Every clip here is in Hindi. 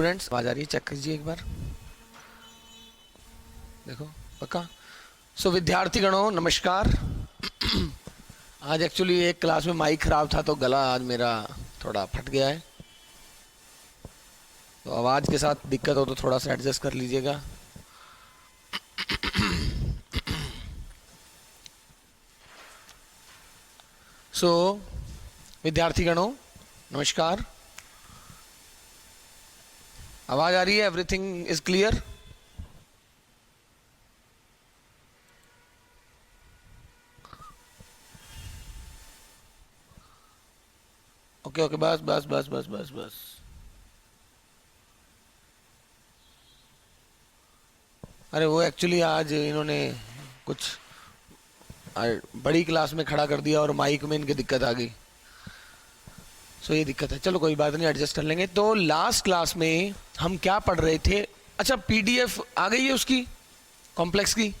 स्टूडेंट्स आवाज आ रही है? चेक कीजिए एक बार, देखो पक्का। सो विद्यार्थी गणों नमस्कार। आज एक्चुअली एक क्लास में माइक खराब था तो गला आज मेरा थोड़ा फट गया है, तो आवाज के साथ दिक्कत हो तो थोड़ा सा एडजस्ट कर लीजिएगा। सो विद्यार्थी गणों नमस्कार। आवाज आ रही है? Everything is clear? Okay okay, बस बस बस बस बस बस। अरे वो एक्चुअली आज इन्होंने कुछ बड़ी क्लास में खड़ा कर दिया और माइक में इनकी दिक्कत आ गई। सो ये दिक्कत है, चलो कोई बात नहीं, एडजस्ट कर लेंगे। तो लास्ट क्लास में हम क्या पढ़ रहे थे? अच्छा, पीडीएफ आ गई है उसकी, कॉम्प्लेक्स की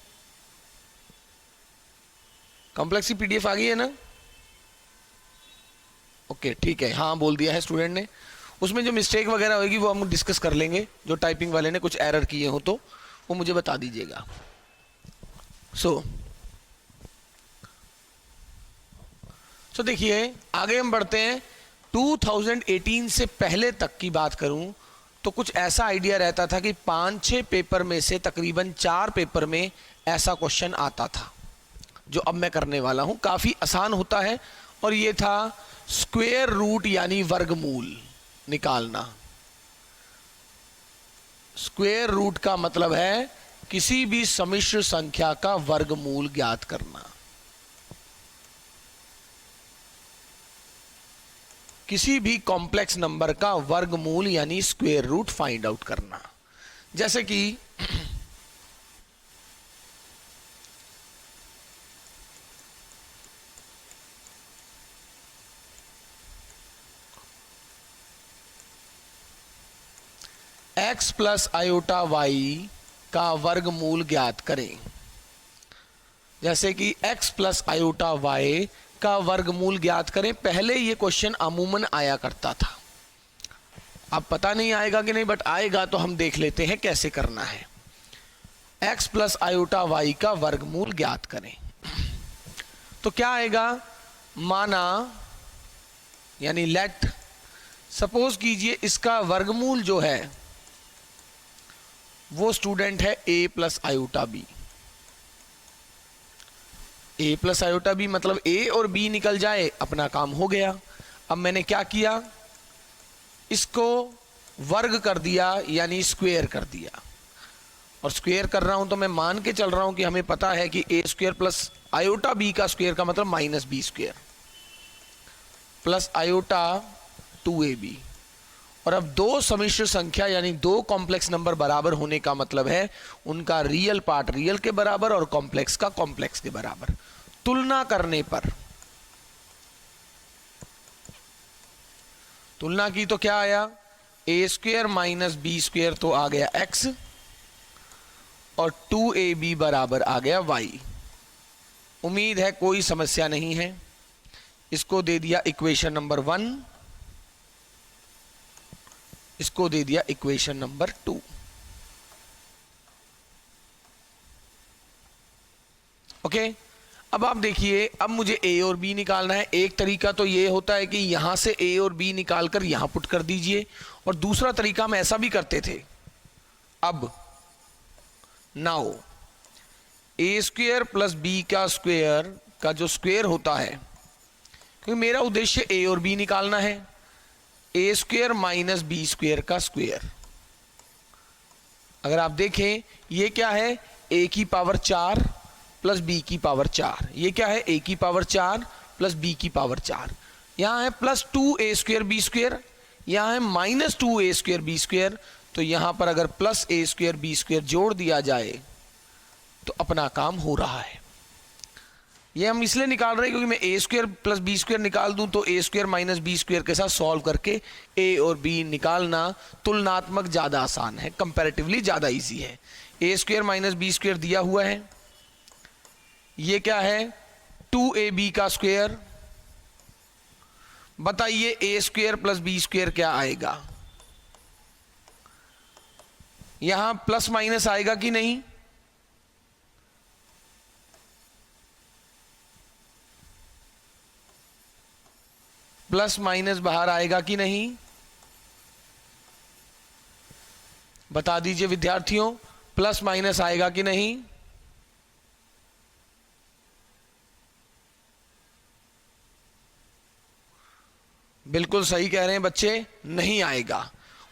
पीडीएफ आ गई है ना? ओके ठीक है, हाँ बोल दिया है स्टूडेंट ने। उसमें जो मिस्टेक वगैरह होगी वो हम डिस्कस कर लेंगे, जो टाइपिंग वाले ने कुछ एरर किए हो तो वो मुझे बता दीजिएगा। सो देखिए आगे हम बढ़ते हैं। 2018 से पहले तक की बात करूं तो कुछ ऐसा आइडिया रहता था कि 5-6 पेपर में से तकरीबन 4 पेपर में ऐसा क्वेश्चन आता था। जो अब मैं करने वाला हूं काफी आसान होता है, और ये था स्क्वायर रूट यानी वर्गमूल निकालना। स्क्वायर रूट का मतलब है किसी भी सम्मिश्र संख्या का वर्गमूल ज्ञात करना। किसी भी कॉम्प्लेक्स नंबर का वर्गमूल यानी स्क्वायर रूट फाइंड आउट करना। जैसे कि x प्लस आयोटा वाई का वर्गमूल ज्ञात करें। जैसे कि x प्लस आयोटा वाई का वर्गमूल ज्ञात करें। पहले ये क्वेश्चन अमूमन आया करता था, अब पता नहीं आएगा कि नहीं, बट आएगा तो हम देख लेते हैं कैसे करना है। x प्लस आयोटा वाई का वर्गमूल ज्ञात करें तो क्या आएगा? माना यानी लेट सपोज कीजिए इसका वर्गमूल जो है वो स्टूडेंट है a plus iota b. a plus iota b मतलब a और b निकल जाए, अपना काम हो गया। अब मैंने क्या किया, इसको वर्ग कर दिया यानी स्क्वायर कर दिया। और स्क्वायर कर रहा हूं तो मैं मान के चल रहा हूं कि हमें पता है कि a square plus iota b का स्क्वायर का मतलब minus b square plus iota 2ab। और अब दो सम्मिश्र संख्या यानी दो कॉम्प्लेक्स नंबर बराबर होने का मतलब है उनका रियल पार्ट रियल के बराबर और कॉम्प्लेक्स का कॉम्प्लेक्स के बराबर। तुलना करने पर तुलना की तो क्या आया? ए स्क्वायर माइनस बी स्क्वायर तो आ गया x, और 2ab बराबर आ गया y। उम्मीद है कोई समस्या नहीं है। इसको दे दिया इक्वेशन नंबर 1, इसको दे दिया इक्वेशन नंबर 2। ओके, अब आप देखिए, अब मुझे a और b निकालना है। एक तरीका तो ये होता है कि यहां से a और b निकालकर यहां पुट कर दीजिए, और दूसरा तरीका हम ऐसा भी करते थे। अब now a square plus b का स्क्वायर का जो स्क्वायर होता है, क्योंकि मेरा उद्देश्य a और b निकालना है, ए स्क्वायर माइनस बी स्क्वायर का स्क्वायर। अगर आप देखें ये क्या है? a की पावर 4 प्लस b की पावर 4। ये क्या है? a की पावर 4 प्लस b की पावर 4। यहां है plus 2a square b square, यहां है minus 2a square b square. तो यहां पर अगर plus a square b square जोड़ दिया जाए तो अपना काम हो रहा है। ये हम इसलिए निकाल रहे हैं क्योंकि मैं ए स्क्वायर प्लस बी स्क्वायर निकाल दूं तो ए स्क्वायर माइनस बी स्क्वायर के साथ सॉल्व करके ए और बी निकालना तुलनात्मक ज्यादा आसान है, कंपैरेटिवली ज्यादा इजी है। ए स्क्वायर माइनस बी स्क्वायर दिया हुआ है, ये क्या है? 2ab का स्क्वायर। बताइए ए स्क्वायर प्लस बी स्क्वायर क्या आएगा? यहां प्लस माइनस आएगा कि नहीं? प्लस माइनस बाहर आएगा कि नहीं? बता दीजिए विद्यार्थियों, प्लस माइनस आएगा कि नहीं? बिल्कुल सही कह रहे हैं बच्चे, नहीं आएगा।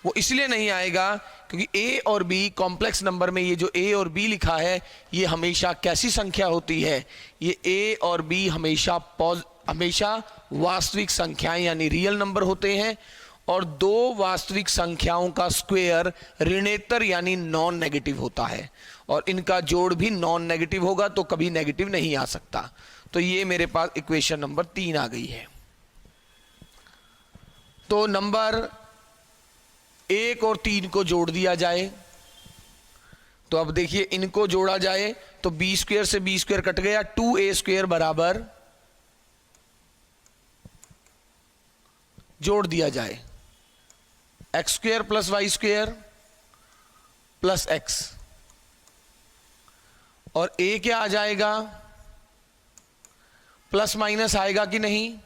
वो इसलिए नहीं आएगा क्योंकि ए और बी कॉम्प्लेक्स नंबर में, ये जो ए और बी लिखा है ये हमेशा कैसी संख्या होती है? ये ए और बी हमेशा वास्तविक संख्याएं यानी रियल नंबर होते हैं, और दो वास्तविक संख्याओं का स्क्वायर ऋणेतर यानी नॉन नेगेटिव होता है, और इनका जोड़ भी नॉन नेगेटिव होगा, तो कभी नेगेटिव नहीं आ सकता। तो ये मेरे पास इक्वेशन नंबर 3 आ गई है। तो नंबर 1 और 3 को जोड़ दिया जाए। तो अब देखिए इनको जोड़ा जाए तो बी स्क्वायर से बी स्क्वायर कट गया, 2a² बराबर, जोड़ दिया जाए x² plus y² plus x, और a क्या आ जाएगा? प्लस माइनस आएगा कि नहीं?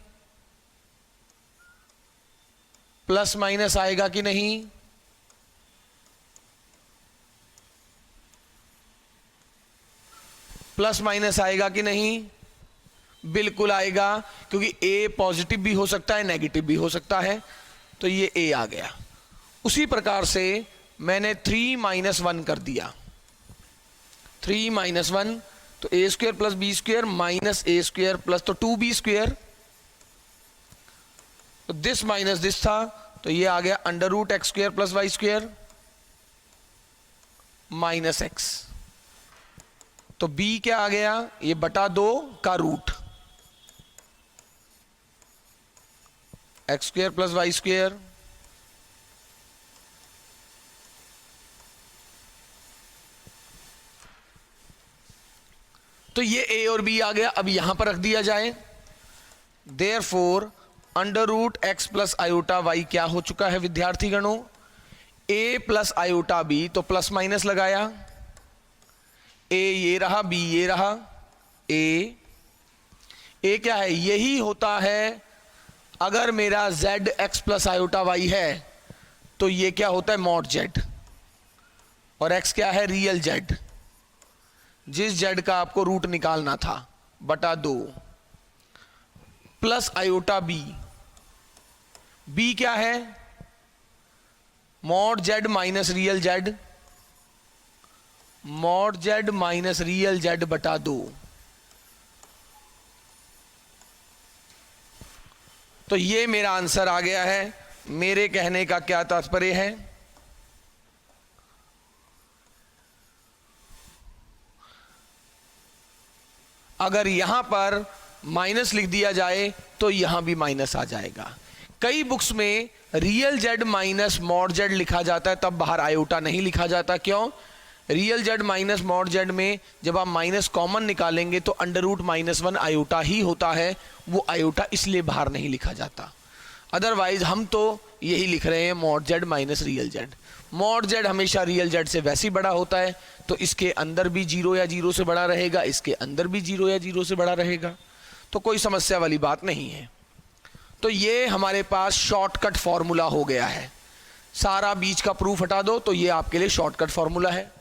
प्लस माइनस आएगा कि नहीं? प्लस माइनस आएगा कि नहीं? बिल्कुल आएगा, क्योंकि a पॉजिटिव भी हो सकता है, नेगेटिव भी हो सकता है। तो ये a आ गया। उसी प्रकार से मैंने 3 - 1 कर दिया। 3 - 1 तो a² plus b² minus a² plus तो 2b², तो दिस माइनस दिस था, तो ये आ गया √x² plus y² minus x। तो b क्या आ गया? ये बटा 2 का रूट, x² प्लस y²। तो ये a और b आ गया। अब यहां पर रख दिया जाए, therefore √x plus iota y क्या हो चुका है विद्यार्थी गणों? a प्लस आयोटा b, तो प्लस माइनस लगाया, a ये रहा, b ये रहा। a क्या है? यही होता है अगर मेरा z x plus iota y है तो ये क्या होता है? मॉड z, और x क्या है? रियल z, जिस z का आपको रूट निकालना था, बटा 2 प्लस आयोटा b। b क्या है? Mod z minus real z, mod z minus real z बटा 2। तो ये मेरा आंसर आ गया है। मेरे कहने का क्या तात्पर्य है? अगर यहां पर माइनस लिख दिया जाए तो यहां भी माइनस आ जाएगा। कई बुक्स में real z minus mod z लिखा जाता है, तब बाहर आयोटा नहीं लिखा जाता। क्यों? Real z minus mod z में जब आप माइनस कॉमन निकालेंगे तो √-1 आयोटा ही होता है, वो आयोटा इसलिए बाहर नहीं लिखा जाता। अदरवाइज हम तो यही लिख रहे हैं mod z minus real z। Mod z हमेशा रियल z से वैसे ही बड़ा होता है, तो इसके अंदर भी 0 या 0 से बड़ा रहेगा, इसके अंदर भी 0 या 0 से बड़ा रहेगा, तो कोई समस्या वाली बात नहीं है। तो ये हमारे पास शॉर्टकट फॉर्मूला हो गया है। सारा बीच का प्रूफ हटा दो तो ये आपके लिए शॉर्टकट फॉर्मूला है।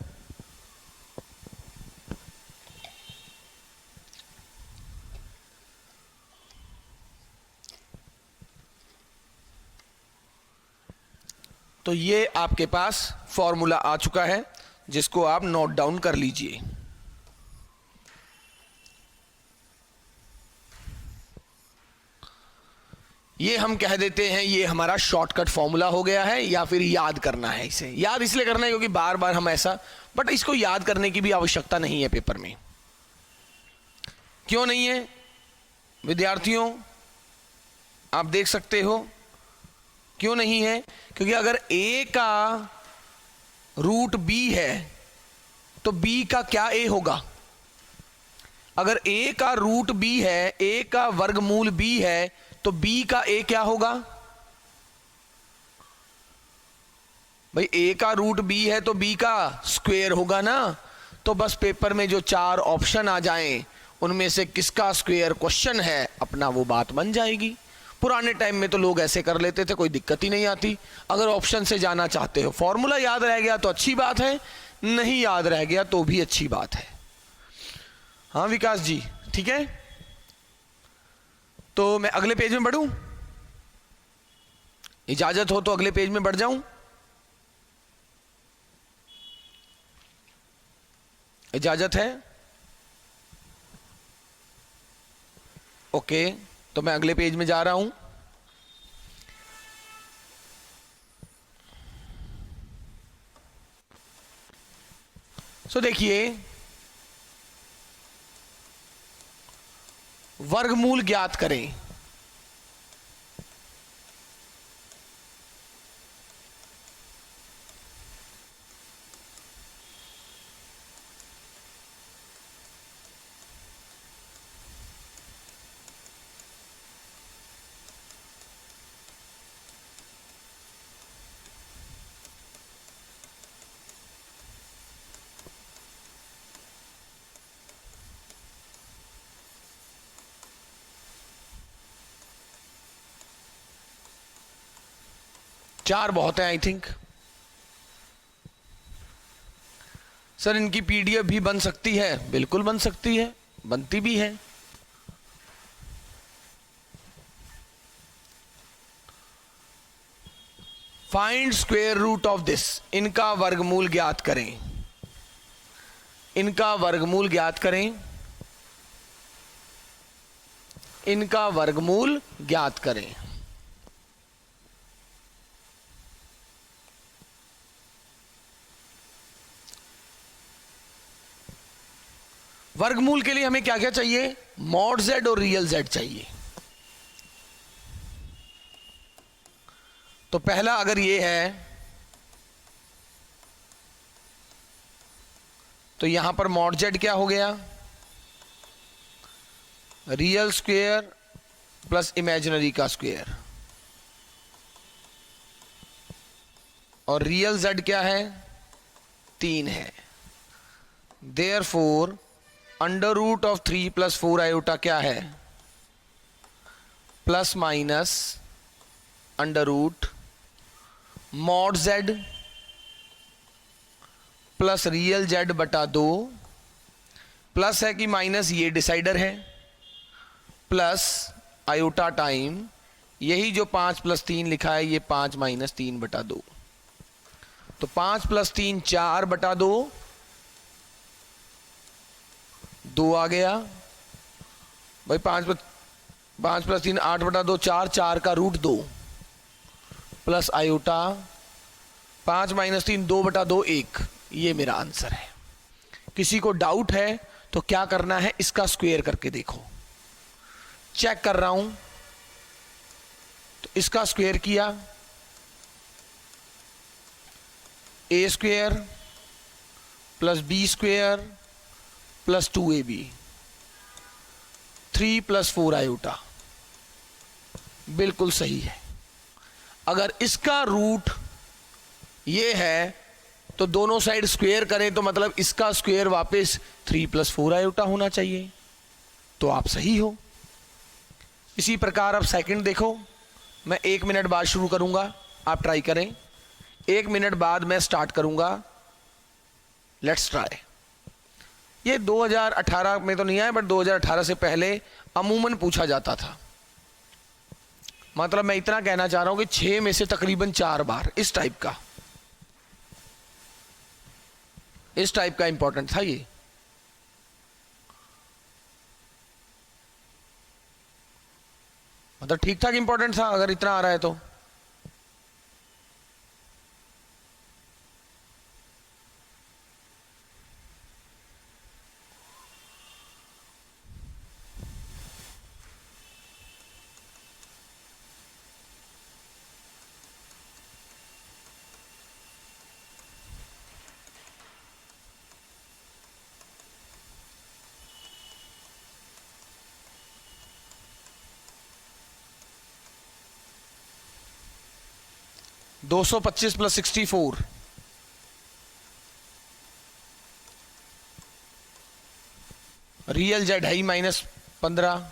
तो ये आपके पास फॉर्मूला आ चुका है, जिसको आप नोट डाउन कर लीजिए। ये हम कह देते हैं ये हमारा शॉर्टकट फॉर्मूला हो गया है, या फिर याद करना है। इसे याद इसलिए करना है क्योंकि बार बार हम ऐसा, बट इसको याद करने की भी आवश्यकता नहीं है पेपर में। क्यों नहीं है विद्यार्थियों? आप देख सकते हो क्यों नहीं है? क्योंकि अगर a का रूट b है तो b का क्या a होगा? अगर a का रूट b है, a का वर्गमूल b है, तो b का a क्या होगा? भाई a का रूट b है तो b का स्क्वायर होगा ना। तो बस पेपर में जो 4 ऑप्शन आ जाएं उनमें से किसका स्क्वायर क्वेश्चन है, अपना वो बात बन जाएगी। पुराने टाइम में तो लोग ऐसे कर लेते थे, कोई दिक्कत ही नहीं आती। अगर ऑप्शन से जाना चाहते हो, फॉर्मूला याद रह गया तो अच्छी बात है, नहीं याद रह गया तो भी अच्छी बात है। हाँ विकास जी, ठीक है। तो मैं अगले पेज में बढ़ूं, इजाजत हो तो अगले पेज में बढ़ जाऊं? इजाजत है? ओके, तो मैं अगले पेज में जा रहा हूं। सो देखिए, वर्गमूल ज्ञात करें। चार बहुत है आई थिंक। सर इनकी पीडीएफ भी बन सकती है, बिल्कुल बन सकती है, बनती भी है। Find square root of this, इनका वर्गमूल ज्ञात करें। इनका वर्गमूल ज्ञात करें। इनका वर्गमूल ज्ञात करें। वर्गमूल के लिए हमें क्या क्या चाहिए? मॉड z और रियल z चाहिए। तो पहला अगर ये है तो यहां पर मॉड z क्या हो गया? रियल स्क्वायर प्लस इमेजिनरी का स्क्वायर। और रियल z क्या है? 3 है। Therefore under root of 3 plus 4 iota क्या है? Plus minus under root mod z plus real z बटा 2, प्लस है कि माइनस, ये डिसाइडर है, प्लस आयोटा टाइम यही जो 5 प्लस 3 लिखा है, ये 5 माइनस 3 बटा 2। तो 5 प्लस 3 4 बटा 2, 2 आ गया भाई। 5 प्लस 3 8 बटा 2, 4, 4 का रूट 2 प्लस आयोटा 5 माइनस 3 2 बटा 2 1। ये मेरा आंसर है। किसी को डाउट है तो क्या करना है, इसका स्क्वायर करके देखो। चेक कर रहा हूं, तो इसका स्क्वायर किया, a square plus b square plus 2ab, 3 plus 4 iota, बिल्कुल सही है। अगर इसका रूट ये है तो दोनों साइड स्क्वायर करें तो मतलब इसका स्क्वायर वापस 3 प्लस 4 आयोटा होना चाहिए, तो आप सही हो। इसी प्रकार अब सेकंड देखो, मैं 1 मिनट बाद शुरू करूंगा, आप ट्राई करें। 1 मिनट बाद मैं स्टार्ट करूंगा, लेट्स ट्राई। ये 2018 में तो नहीं आया, बट 2018 से पहले अमूमन पूछा जाता था। मतलब मैं इतना कहना चाह रहा हूं कि 6 में से तकरीबन 4 बार इस टाइप का इंपॉर्टेंट था ये। मतलब ठीक ठाक इंपॉर्टेंट था अगर इतना आ रहा है तो। 225 प्लस 64, रियल जेड है ही -15,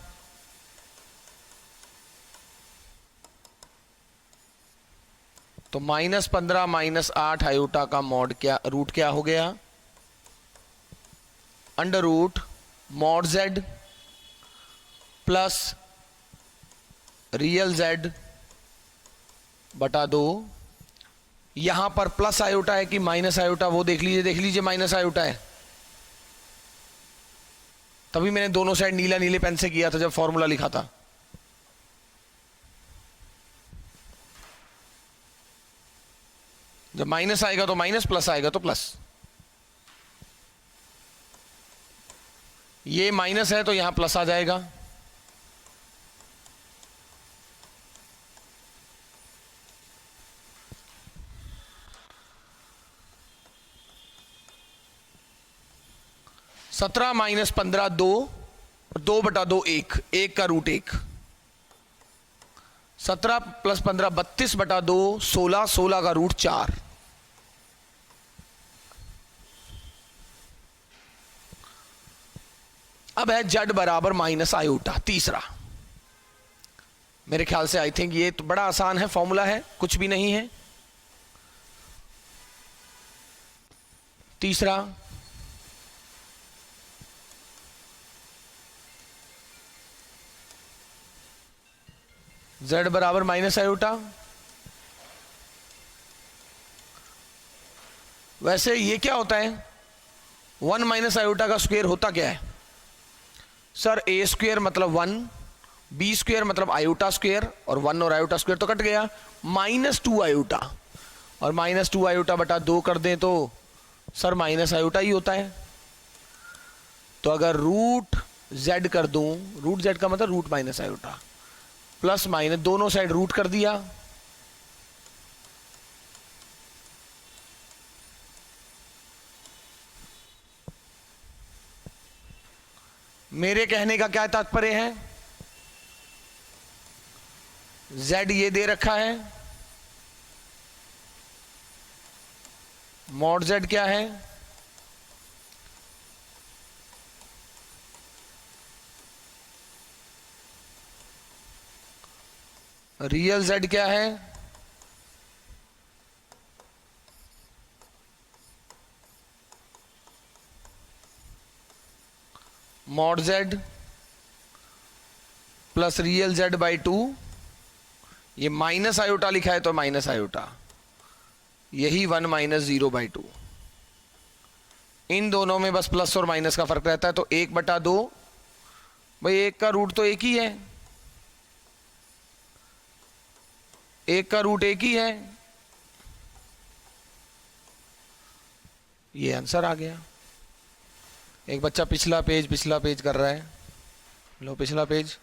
तो -15 -8 आयोटा का मॉड क्या रूट क्या हो गया, under root mod z plus real z बटा 2। यहां पर प्लस आयोटा है कि माइनस आयोटा, वो देख लीजिए माइनस आयोटा है। तभी मैंने दोनों साइड नीला नीले पेन से किया था जब फॉर्मूला लिखा था। जब माइनस आएगा तो माइनस, प्लस आएगा तो प्लस। ये माइनस है तो यहां प्लस आ जाएगा। सत्रह माइनस 15 2, 2 बटा 2 1, 1 का रूट 1। 17 प्लस 15 32 बटा 2 16, 16 का रूट 4। अब है जेड बराबर माइनस आयोटा, तीसरा। मेरे ख्याल से आई थिंक ये तो बड़ा आसान है, फॉर्मूला है, कुछ भी नहीं है। तीसरा z बराबर माइनस आयोटा। वैसे ये क्या होता है, 1 माइनस आयोटा का स्क्वायर होता क्या है सर? ए स्क्वायर मतलब 1, बी स्क्वायर मतलब आयोटा स्क्वायर, और 1 और आयोटा स्क्वायर तो कट गया, -2 आयोटा, और -2 आयोटा बटा 2 कर दें तो सर माइनस आयोटा ही होता है। तो अगर रूट z कर दूं, रूट z का मतलब root minus iota, plus minus दोनों साइड रूट कर दिया, मेरे कहने का क्या तात्पर्य है, z ये दे रखा है, मॉड z क्या है, रियल z क्या है, mod z plus real z by 2। ये माइनस आयोटा लिखा है तो माइनस आयोटा, यही 1 माइनस 0 बाई 2। इन दोनों में बस प्लस और माइनस का फर्क रहता है, तो 1 बटा 2, भाई 1 का रूट तो एक ही है, 1 का रूट एक ही है, ये आंसर आ गया। एक बच्चा पिछला पेज कर रहा है, लो पिछला पेज।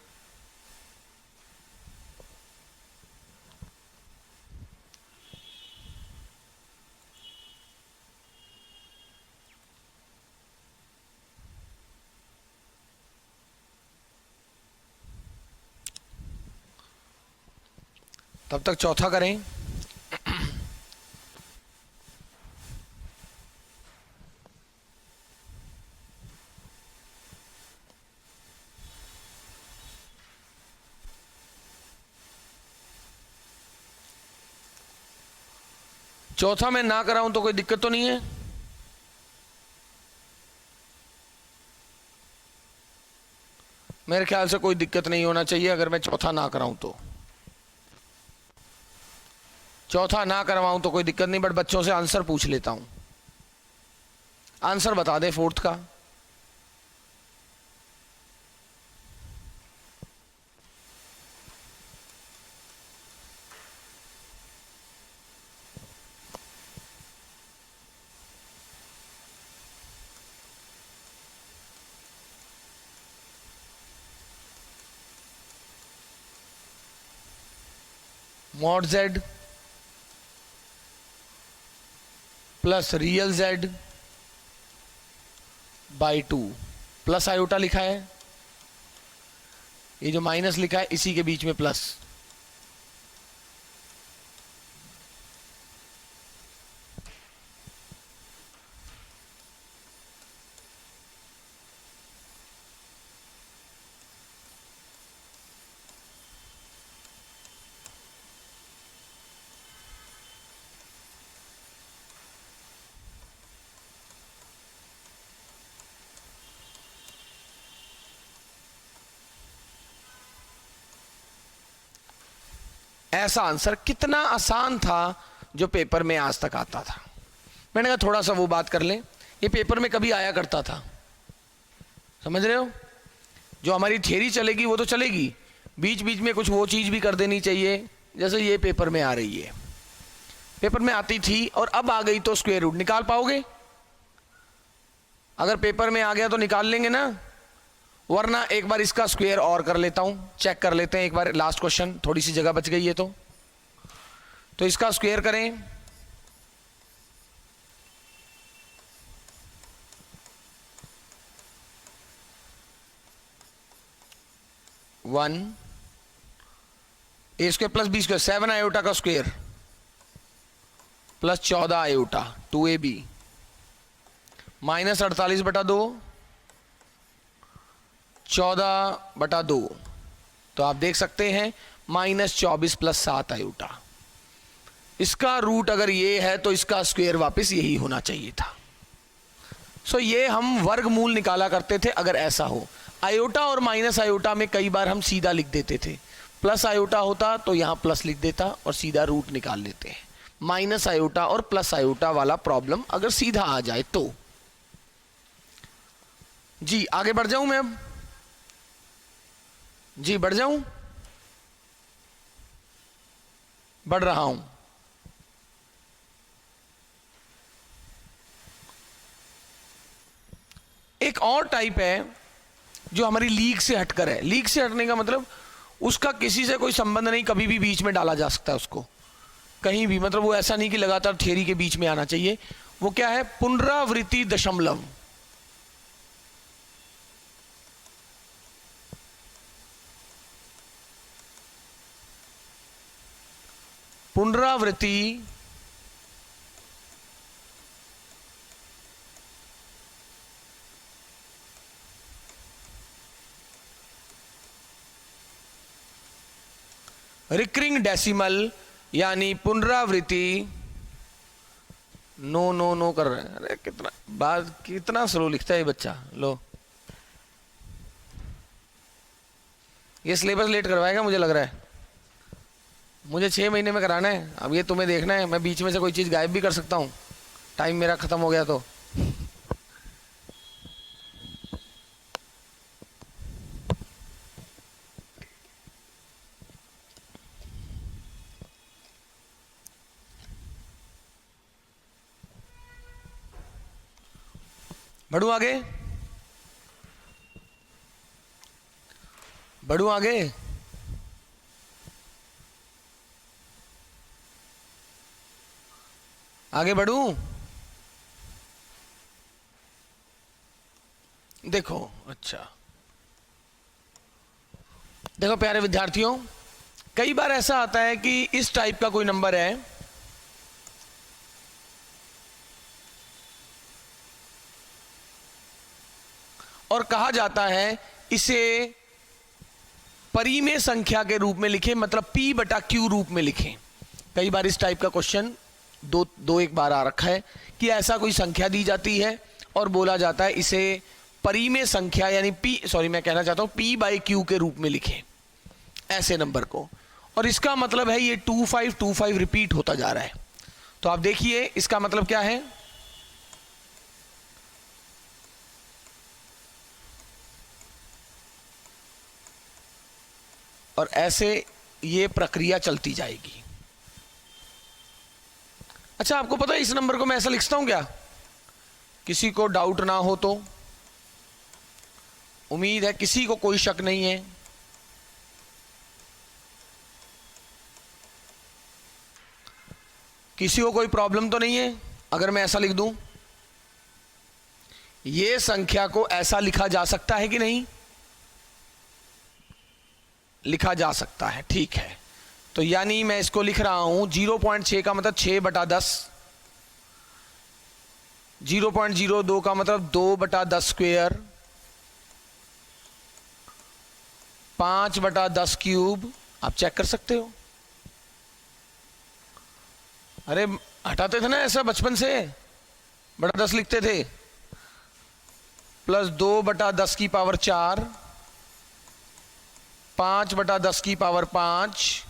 तब तक चौथा करें। चौथा मैं ना कराऊं तो कोई दिक्कत तो नहीं है? मेरे ख्याल से कोई दिक्कत नहीं होना चाहिए अगर मैं चौथा ना कराऊं तो। चौथा ना करवाऊं तो कोई दिक्कत नहीं, बट बच्चों से आंसर पूछ लेता हूं। आंसर बता दे फोर्थ का। Mod z plus real z by 2, plus iota लिखा है, ये जो माइनस लिखा है इसी के बीच में प्लस। ऐसा आंसर कितना आसान था जो पेपर में आज तक आता था। मैंने कहा थोड़ा सा वो बात कर लें, ये पेपर में कभी आया करता था, समझ रहे हो। जो हमारी थियरी चलेगी वो तो चलेगी, बीच बीच में कुछ वो चीज़ भी कर देनी चाहिए, जैसे ये पेपर में आ रही है, पेपर में आती थी और अब आ गई तो स्क्वायर रूट निकाल पाओगे? अगर पेपर में आ गया तो निकाल लेंगे ना, वरना एक बार इसका स्क्वायर और कर लेता हूं, चेक कर लेते हैं एक बार, लास्ट क्वेश्चन, थोड़ी सी जगह बच गई है तो इसका स्क्वायर करें। One a square plus b square, 7 iota का square plus 14 iota 2ab minus 48/2 14/2, तो आप देख सकते हैं -24 + 7 आयोटा। इसका रूट अगर ये है तो इसका स्क्वायर वापस यही होना चाहिए था। सो ये हम वर्गमूल निकाला करते थे अगर ऐसा हो। आयोटा और माइनस आयोटा में कई बार हम सीधा लिख देते थे, प्लस आयोटा होता तो यहां प्लस लिख देता और सीधा रूट निकाल लेते हैं। माइनस आयोटा और प्लस आयोटा वाला प्रॉब्लम अगर सीधा आ जाए तो। जी आगे बढ़ जाऊं मैं अब? जी बढ़ जाऊं? बढ़ रहा हूं। एक और टाइप है जो हमारी लीग से हटकर है। लीग से हटने का मतलब उसका किसी से कोई संबंध नहीं, कभी भी बीच में डाला जा सकता है उसको, कहीं भी, मतलब वो ऐसा नहीं कि लगातार थियरी के बीच में आना चाहिए। वो क्या है? पुनरावृत्ति दशमलव। पुनरावृत्ति रिकरिंग डेसिमल, यानी पुनरावृत्ति। नो नो नो कर रहे हैं, अरे कितना बात, कितना स्लो लिखता है ये बच्चा। लो ये सिलेबस लेट करवाएगा मुझे लग रहा है, मुझे 6 महीने में कराना है। अब ये तुम्हें देखना है, मैं बीच में से कोई चीज़ गायब भी कर सकता हूँ, टाइम मेरा ख़त्म हो गया तो। बढ़ू आगे, बढ़ू आगे। आगे बढ़ूं? देखो, अच्छा देखो प्यारे विद्यार्थियों, कई बार ऐसा आता है कि इस टाइप का कोई नंबर है और कहा जाता है इसे परिमेय संख्या के रूप में लिखें, मतलब p/q रूप में लिखें। कई बार इस टाइप का क्वेश्चन दो एक बार आ रखा है कि ऐसा कोई संख्या दी जाती है और बोला जाता है इसे परिमेय संख्या यानी मैं कहना चाहता हूं p/q के रूप में लिखें ऐसे नंबर को, और इसका मतलब है ये 2525 रिपीट होता जा रहा है। तो आप देखिए इसका मतलब क्या है, और ऐसे ये प्रक्रिया चलती जाएगी। अच्छा आपको पता है इस नंबर को मैं ऐसा लिखता हूं क्या? किसी को डाउट ना हो तो, उम्मीद है किसी को कोई शक नहीं है। किसी को कोई प्रॉब्लम तो नहीं है अगर मैं ऐसा लिख दूं? ये संख्या को ऐसा लिखा जा सकता है कि नहीं? लिखा जा सकता है, ठीक है। तो यानी मैं इसको लिख रहा हूं 0.6 का मतलब 6/10, 0.02 का मतलब 2/10 स्क्वायर, 5/10 क्यूब। आप चेक कर सकते हो। अरे हटाते थे ना ऐसा बचपन से, /10 लिखते थे, प्लस 2/10 की पावर 4, 5/10 की पावर 5,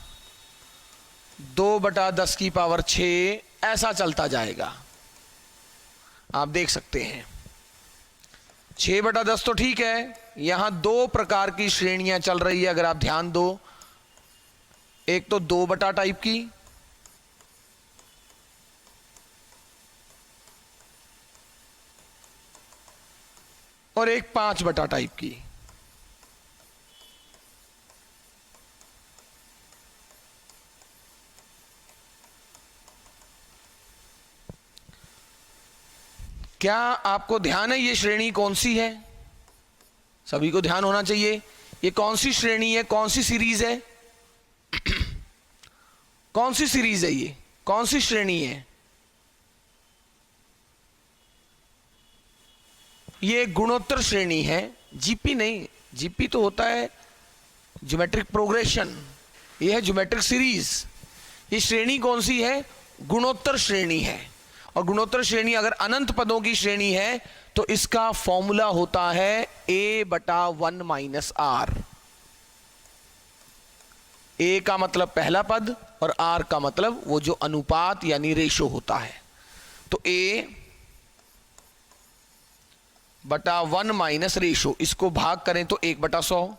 2/10⁶ ऐसा चलता जाएगा। आप देख सकते हैं 6/10 तो ठीक है, यहां दो प्रकार की श्रेणियां चल रही है अगर आप ध्यान दो। एक तो 2 टाइप की, और एक 5 टाइप की। क्या आपको ध्यान है ये श्रेणी कौन सी है? सभी को ध्यान होना चाहिए। ये कौन सी श्रेणी है, कौन सी सीरीज है? कौन सी सीरीज है ये, कौन सी श्रेणी है? ये गुणोत्तर श्रेणी है, जीपी नहीं। जीपी तो होता है ज्योमेट्रिक प्रोग्रेशन, ये है ज्योमेट्रिक सीरीज। ये श्रेणी कौन सी है? गुणोत्तर श्रेणी है। और गुणोत्तर श्रेणी अगर अनंत पदों की श्रेणी है तो इसका फॉर्मूला होता है a/1 - r। a का मतलब पहला पद और r का मतलब वो जो अनुपात यानी रेशो होता है। तो a/1 - रेशो, इसको भाग करें तो 1/100।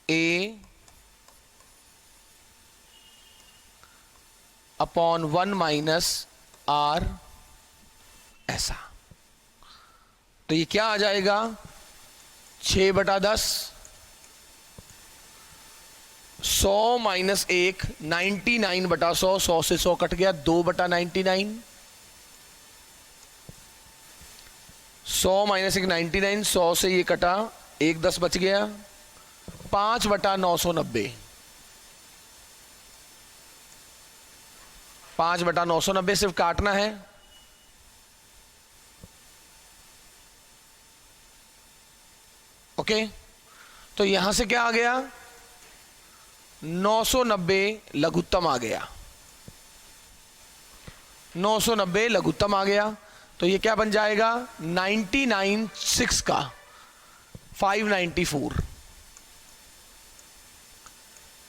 a/1 - r ऐसा। तो ये क्या आ जाएगा? 6/10, 100 - 1 99/100, 100 से 100 कट गया, 2/99। 100 - 1 99, 100 से ये कटा, 1 10 बच गया, 5/990। 5/990 सिर्फ काटना है। ओके, तो यहां से क्या आ गया? 990 लघुत्तम आ गया। 990 लघुत्तम आ गया। तो ये क्या बन जाएगा? 99/6 का 594,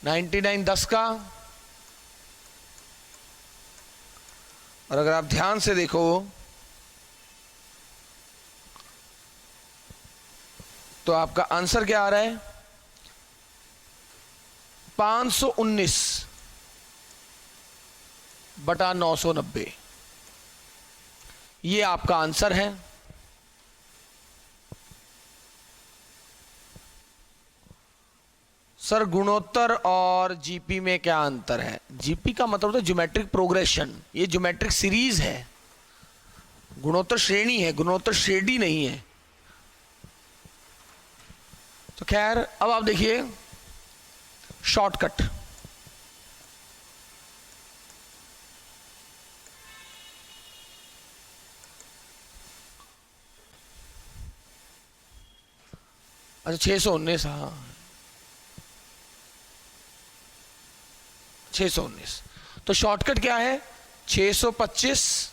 99/10 का। और अगर आप ध्यान से देखो तो आपका आंसर क्या आ रहा है? 519/990। ये आपका आंसर है। सर गुणोत्तर और जीपी में क्या अंतर है? जीपी का मतलब होता है ज्योमेट्रिक प्रोग्रेशन, ये ज्योमेट्रिक सीरीज है। गुणोत्तर श्रेणी है, गुणोत्तर श्रेणी नहीं है। तो खैर, अब आप देखिए शॉर्टकट। अच्छा 619, हाँ 619। तो शॉर्टकट क्या है? 625,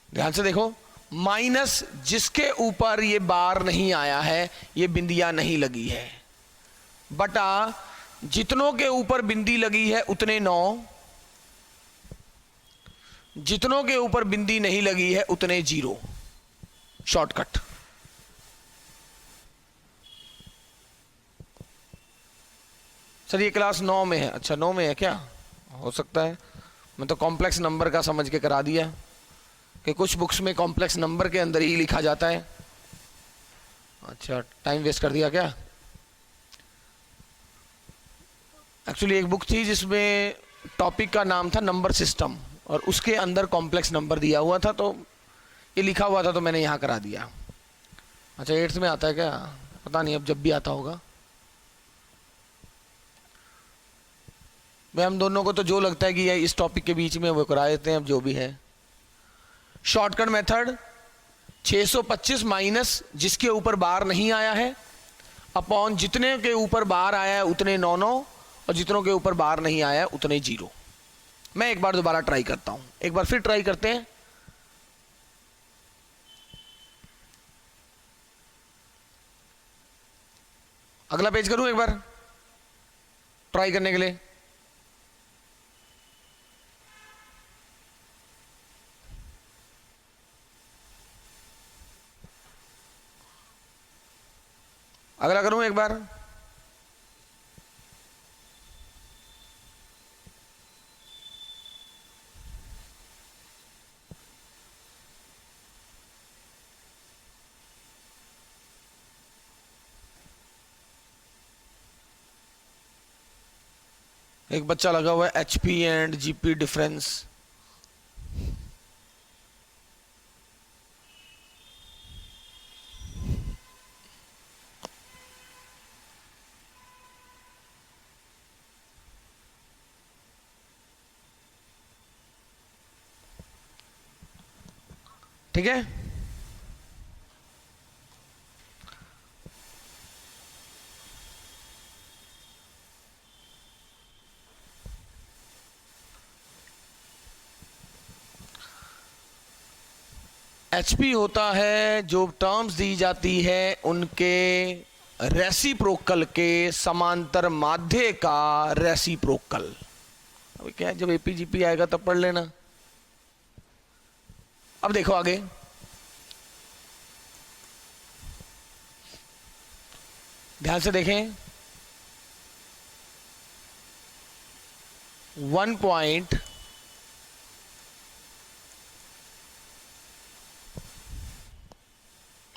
ध्यान से देखो, माइनस जिसके ऊपर ये बार नहीं आया है, ये बिंदियां नहीं लगी है, बटा जितनों के ऊपर बिंदी लगी है उतने 9, जितनों के ऊपर बिंदी नहीं लगी है उतने 0। शॉर्टकट। सर ये क्लास 9 में है। अच्छा 9 में है क्या? हो सकता है, मैं तो कॉम्प्लेक्स नंबर का समझ के करा दिया कि कुछ बुक्स में कॉम्प्लेक्स नंबर के अंदर ही लिखा जाता है। अच्छा टाइम वेस्ट कर दिया क्या? एक्चुअली एक बुक थी जिसमें टॉपिक का नाम था नंबर सिस्टम और उसके अंदर कॉम्प्लेक्स नंबर दिया हुआ था, तो ये लिखा हुआ था तो मैंने यहाँ करा दिया। अच्छा 8th में आता है क्या? पता नहीं, अब जब भी आता होगा। भाई हम दोनों को तो जो लगता है कि ये इस टॉपिक के बीच में वो करा देते हैं, अब जो भी है। शॉर्टकट मेथड 625 माइनस जिसके ऊपर बार नहीं आया है अपॉन जितने के ऊपर बार आया है उतने 9 और जितनों के ऊपर बार नहीं आया है उतने 0। मैं एक बार दोबारा ट्राई करता हूं, एक बार फिर ट्राई करते हैं। अगला पेज करूं एक बार। ट्राई करने के लिए। अगला करूं एक बार। एक बच्चा लगा हुआ है एचपी एंड जीपी डिफरेंस। ठीक है, एचपी होता है जो टर्म्स दी जाती है उनके रेसिप्रोकल के समांतर माध्य का रेसिप्रोकल। अभी क्या है, जब एपीजीपी आएगा तब पढ़ लेना। अब देखो आगे, ध्यान से देखें। 1 पॉइंट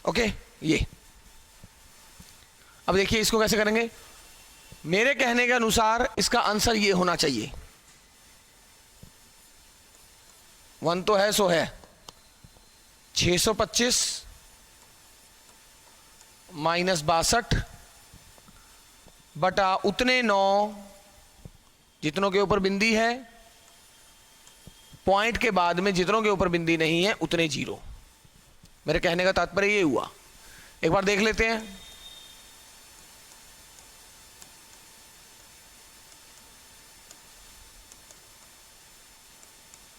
ओके, ये अब देखिए इसको कैसे करेंगे। मेरे कहने के अनुसार इसका आंसर ये होना चाहिए। 1 तो है सो है 625 माइनस 62 बटा उतने 9 जितनों के ऊपर बिंदी है, पॉइंट के बाद में जितनों के ऊपर बिंदी नहीं है उतने 0। मेरे कहने का तात्पर्य ये हुआ। एक बार देख लेते हैं।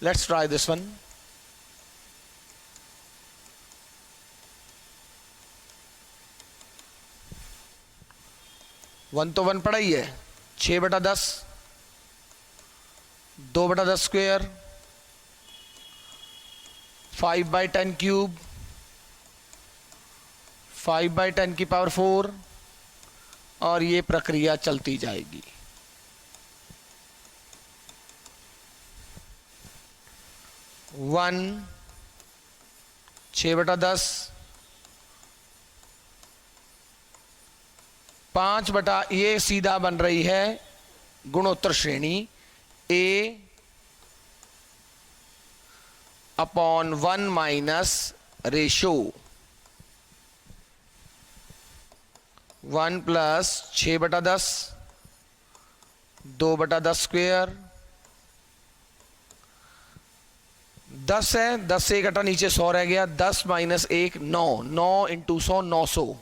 Let's try this one. One तो 1 पड़ा ही है। 6 बटा 10, 2 बटा 10 स्क्वेयर, 5 बाई 10 क्यूब, 5 बाई 10 की पावर 4, और ये प्रक्रिया चलती जाएगी। वन 6 बटा 10, 5 बटा, ये सीधा बन रही है गुणोत्तर श्रेणी a upon 1 minus ratio 1 plus 6 बटा 10, 2 बटा 10 स्क्वेयर, 10 है, 10 से 1 घटा नीचे 100 रह गया, 10 माइनस 1 9, 9 इंटू 100 900।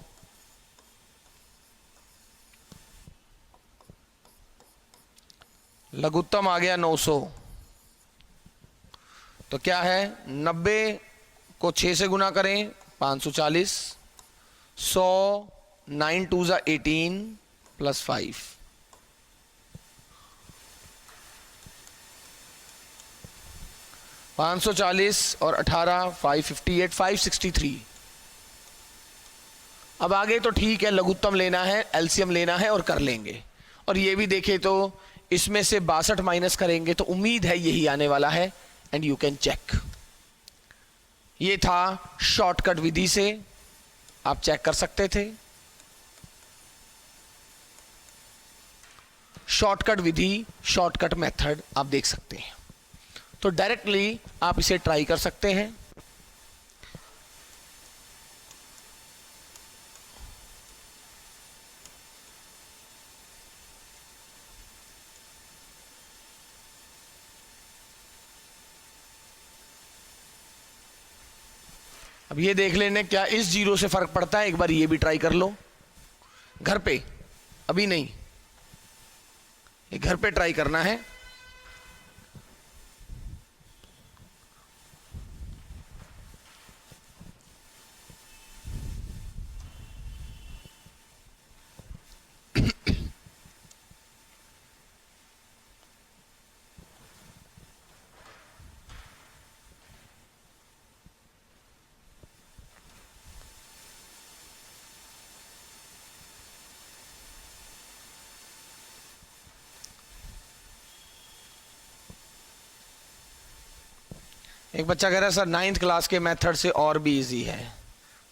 लघुत्तम आ गया 900। तो क्या है, 90 को 6 से गुना करें 540, 100 9 2 ज़ा 18 प्लस 5, 540 और 18 558 563। अब आगे तो ठीक है, लघुत्तम लेना है, एलसीएम लेना है और कर लेंगे। और ये भी देखें तो इसमें से 62 माइनस करेंगे तो उम्मीद है यही आने वाला है, एंड यू कैन चेक। ये था शॉर्टकट विधि से आप चेक कर सकते थे। शॉर्टकट विधि, शॉर्टकट मेथड आप देख सकते हैं। तो डायरेक्टली आप इसे ट्राई कर सकते हैं। अब ये देख लेने क्या इस 0 से फर्क पड़ता है। एक बार ये भी ट्राई कर लो घर पे, अभी नहीं, ये घर पे ट्राई करना है। एक बच्चा कह रहा है सर 9th क्लास के मेथड से और भी इजी है।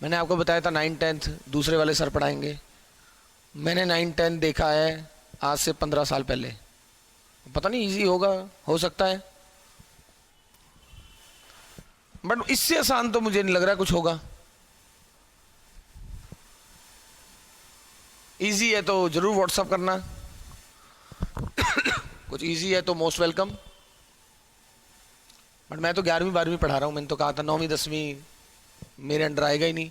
मैंने आपको बताया था 9th 10th दूसरे वाले सर पढ़ाएंगे। मैंने 9th 10th देखा है आज से 15 साल पहले। पता नहीं इजी होगा, हो सकता है, बट इससे आसान तो मुझे नहीं लग रहा कुछ होगा। इजी है तो जरूर व्हाट्सअप करना, कुछ इजी है तो मोस्ट वेलकम। बट मैं तो 11वीं 12वीं पढ़ा रहा हूँ, मैंने तो कहा था 9वीं 10वीं मेरे अंडर आएगा ही नहीं।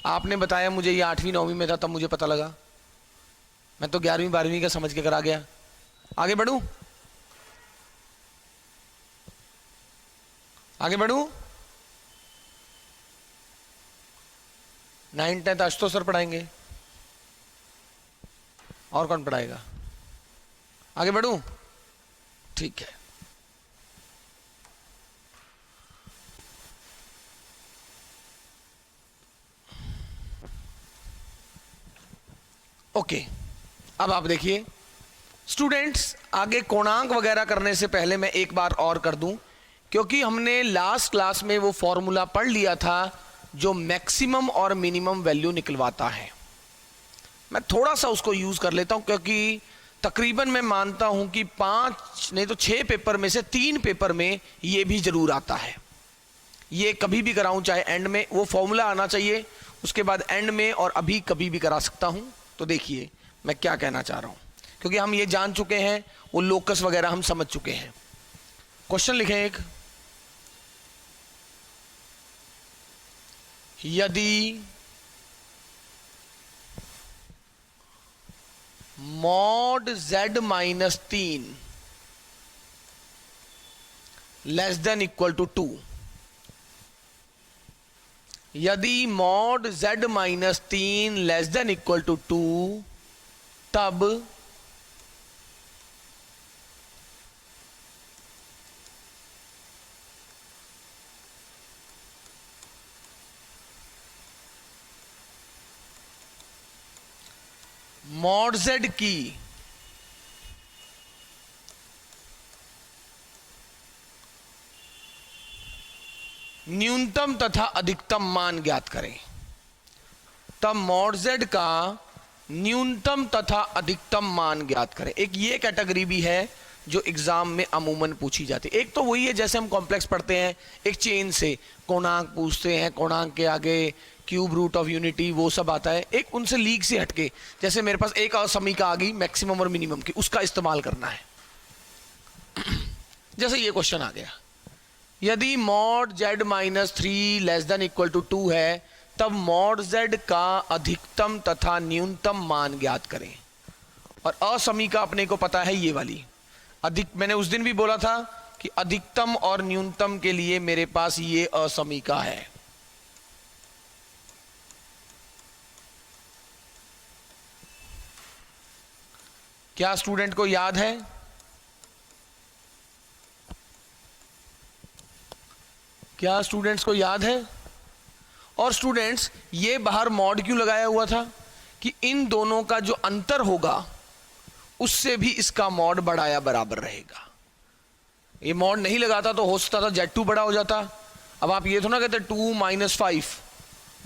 आपने बताया मुझे ये 8वीं 9वीं में था, तब मुझे पता लगा। मैं तो 11वीं 12वीं का समझ के करा गया। आगे बढ़ूं, आगे बढ़ूं। 9th 10th आज तो सर पढ़ाएंगे, और कौन पढ़ाएगा? आगे बढ़ूं, ठीक है। ओके, अब आप देखिए स्टूडेंट्स, आगे कोणांक वगैरह करने से पहले मैं एक बार और कर दूं, क्योंकि हमने लास्ट क्लास में वो फॉर्मूला पढ़ लिया था जो मैक्सिमम और मिनिमम वैल्यू निकलवाता है। मैं थोड़ा सा उसको यूज कर लेता हूं, क्योंकि तकरीबन मैं मानता हूं कि 5 नहीं तो 6 पेपर में से 3 पेपर में ये भी जरूर आता है। ये कभी भी कराऊं, चाहे एंड में वो फॉर्मूला आना चाहिए, उसके बाद एंड में, और अभी कभी भी करा सकता हूं। तो देखिए मैं क्या कहना चाह रहा हूं, क्योंकि हम ये जान चुके हैं, वो लोकस वगैरह हम समझ चुके हैं। क्वेश्चन लिखें एक, यदि mod z minus 3 less than equal to 2, यदि mod z minus 3 less than equal to 2, तब मॉड z की न्यूनतम तथा अधिकतम मान ज्ञात करें। तब मॉड z का न्यूनतम तथा अधिकतम मान ज्ञात करें। एक ये कैटेगरी भी है जो एग्जाम में अमूमन पूछी जाती है। एक तो वही है जैसे हम कॉम्प्लेक्स पढ़ते हैं, एक चेन से कोणांक पूछते हैं, कोणांक के आगे क्यूब रूट ऑफ यूनिटी वो सब आता है। एक उनसे लीक से हटके, जैसे मेरे पास एक असमीका आ गई मैक्सिमम और मिनिमम की, उसका इस्तेमाल करना है। जैसे ये क्वेश्चन आ गया, यदि mod z minus 3 less than equal to 2 है, तब मॉड z का अधिकतम तथा न्यूनतम मान ज्ञात करें। और असमीका अपने को पता है ये वाली मैंने उस दिन भी बोला था कि अधिकतम और न्यूनतम के लिए मेरे पास ये असमीका है। क्या स्टूडेंट को याद है? क्या स्टूडेंट्स को याद है? और स्टूडेंट्स, ये बाहर मॉड क्यों लगाया हुआ था कि इन दोनों का जो अंतर होगा उससे भी इसका मॉड बड़ा या बराबर रहेगा। ये मॉड नहीं लगाता तो हो सकता था Z2 बड़ा हो जाता। अब आप ये तो ना कहते 2 माइनस 5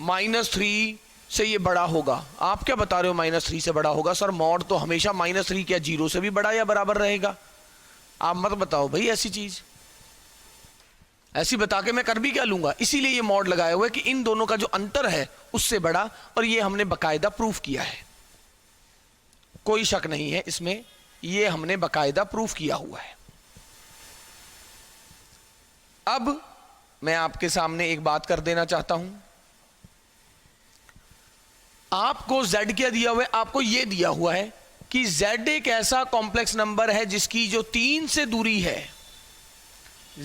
माइनस 3 से ये बड़ा होगा। आप क्या बता रहे हो माइनस 3 से बड़ा होगा? सर मॉड तो हमेशा माइनस 3 क्या 0 से भी बड़ा या बराबर रहेगा? आप मत बताओ भाई ऐसी चीज, ऐसी बता के मैं कर भी क्या लूंगा। इसीलिए ये मॉड लगाया हुआ है कि इन दोनों का जो अंतर है उससे बड़ा, और ये हमने बकायदा प्रूफ किया है, कोई शक नहीं है इसमें, ये हमने बकायदा प्रूफ किया हुआ है। अब मैं आपके सामने एक बात कर देना चाहता हूं। आपको z क्या दिया हुआ है? आपको यह दिया हुआ है कि z एक ऐसा कॉम्प्लेक्स नंबर है जिसकी जो 3 से दूरी है,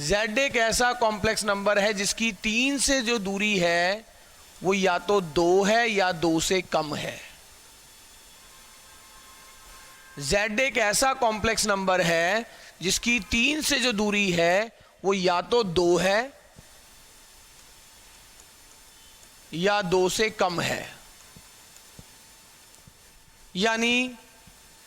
z एक ऐसा कॉम्प्लेक्स नंबर है जिसकी 3 से जो दूरी है वो या तो 2 है या 2 से कम है। z एक ऐसा कॉम्प्लेक्स नंबर है जिसकी 3 से जो दूरी है वो या तो 2 है या 2 से कम है। यानी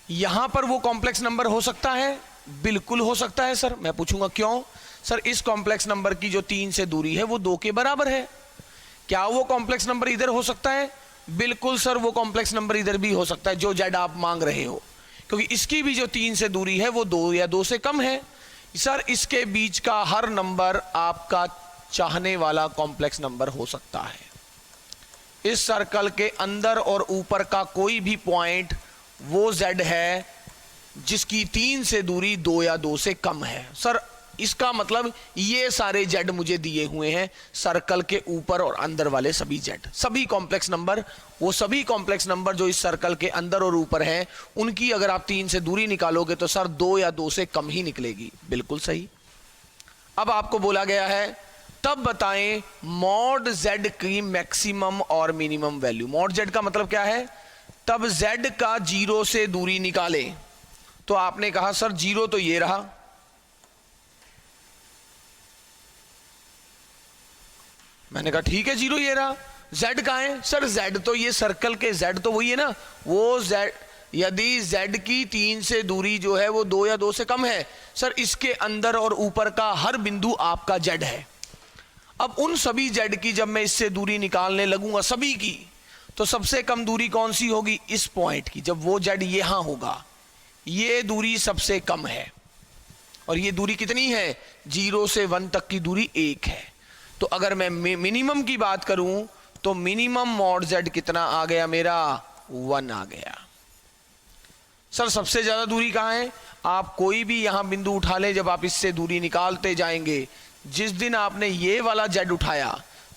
यहां पर वो कॉम्प्लेक्स नंबर हो सकता है, बिल्कुल हो सकता है। सर मैं पूछूंगा क्यों? सर इस कॉम्प्लेक्स नंबर की जो 3 से दूरी है वो 2 के बराबर है। क्या वो कॉम्प्लेक्स नंबर इधर हो सकता है? बिल्कुल सर, वो कॉम्प्लेक्स नंबर इधर भी हो सकता है जो जेड आप मांग रहे हो, क्योंकि इसकी भी जो 3 से दूरी है वो 2 या 2 से कम है। सर इसके बीच का हर नंबर आपका चाहने वाला कॉम्प्लेक्स नंबर हो सकता है। इस सर्कल के अंदर और ऊपर का कोई भी पॉइंट वो जेड है जिसकी 3 से दूरी 2 या 2 से कम है। सर इसका मतलब ये सारे जेड मुझे दिए हुए हैं, सर्कल के ऊपर और अंदर वाले सभी जेड, सभी कॉम्प्लेक्स नंबर, वो सभी कॉम्प्लेक्स नंबर जो इस सर्कल के अंदर और ऊपर हैं, उनकी अगर आप 3 से दूरी निकालोगे तो सर 2 या 2 से कम ही निकलेगी। बिल्कुल सही। अब आपको बोला गया है तब बताएं मॉड जेड की मैक्सिमम और मिनिमम वैल्यू। मॉड जेड का मतलब क्या है? तब जेड का 0 से दूरी निकाले। तो आपने कहा सर 0 तो ये रहा, मैंने कहा ठीक है 0 ये रहा। z कहां है? सर z तो ये सर्कल के z तो वही है ना, वो z, यदि z की 3 से दूरी जो है वो 2 या 2 से कम है, सर इसके अंदर और ऊपर का हर बिंदु आपका z है। अब उन सभी z की जब मैं इससे दूरी निकालने लगूंगा सभी की, तो सबसे कम दूरी कौन सी होगी? इस पॉइंट की। जब वो z यहां होगा, ये दूरी सबसे कम है, और ये दूरी कितनी है? 0 से 1 तक की दूरी 1 है। तो अगर मैं मिनिमम की बात करूं तो मिनिमम मॉड जेड कितना आ गया मेरा? 1 आ गया। सर सबसे ज्यादा दूरी कहां है? आप कोई भी यहां बिंदु उठा लें, जब आप इससे दूरी निकालते जाएंगे, जिस दिन आपने ये वाला जेड उठाया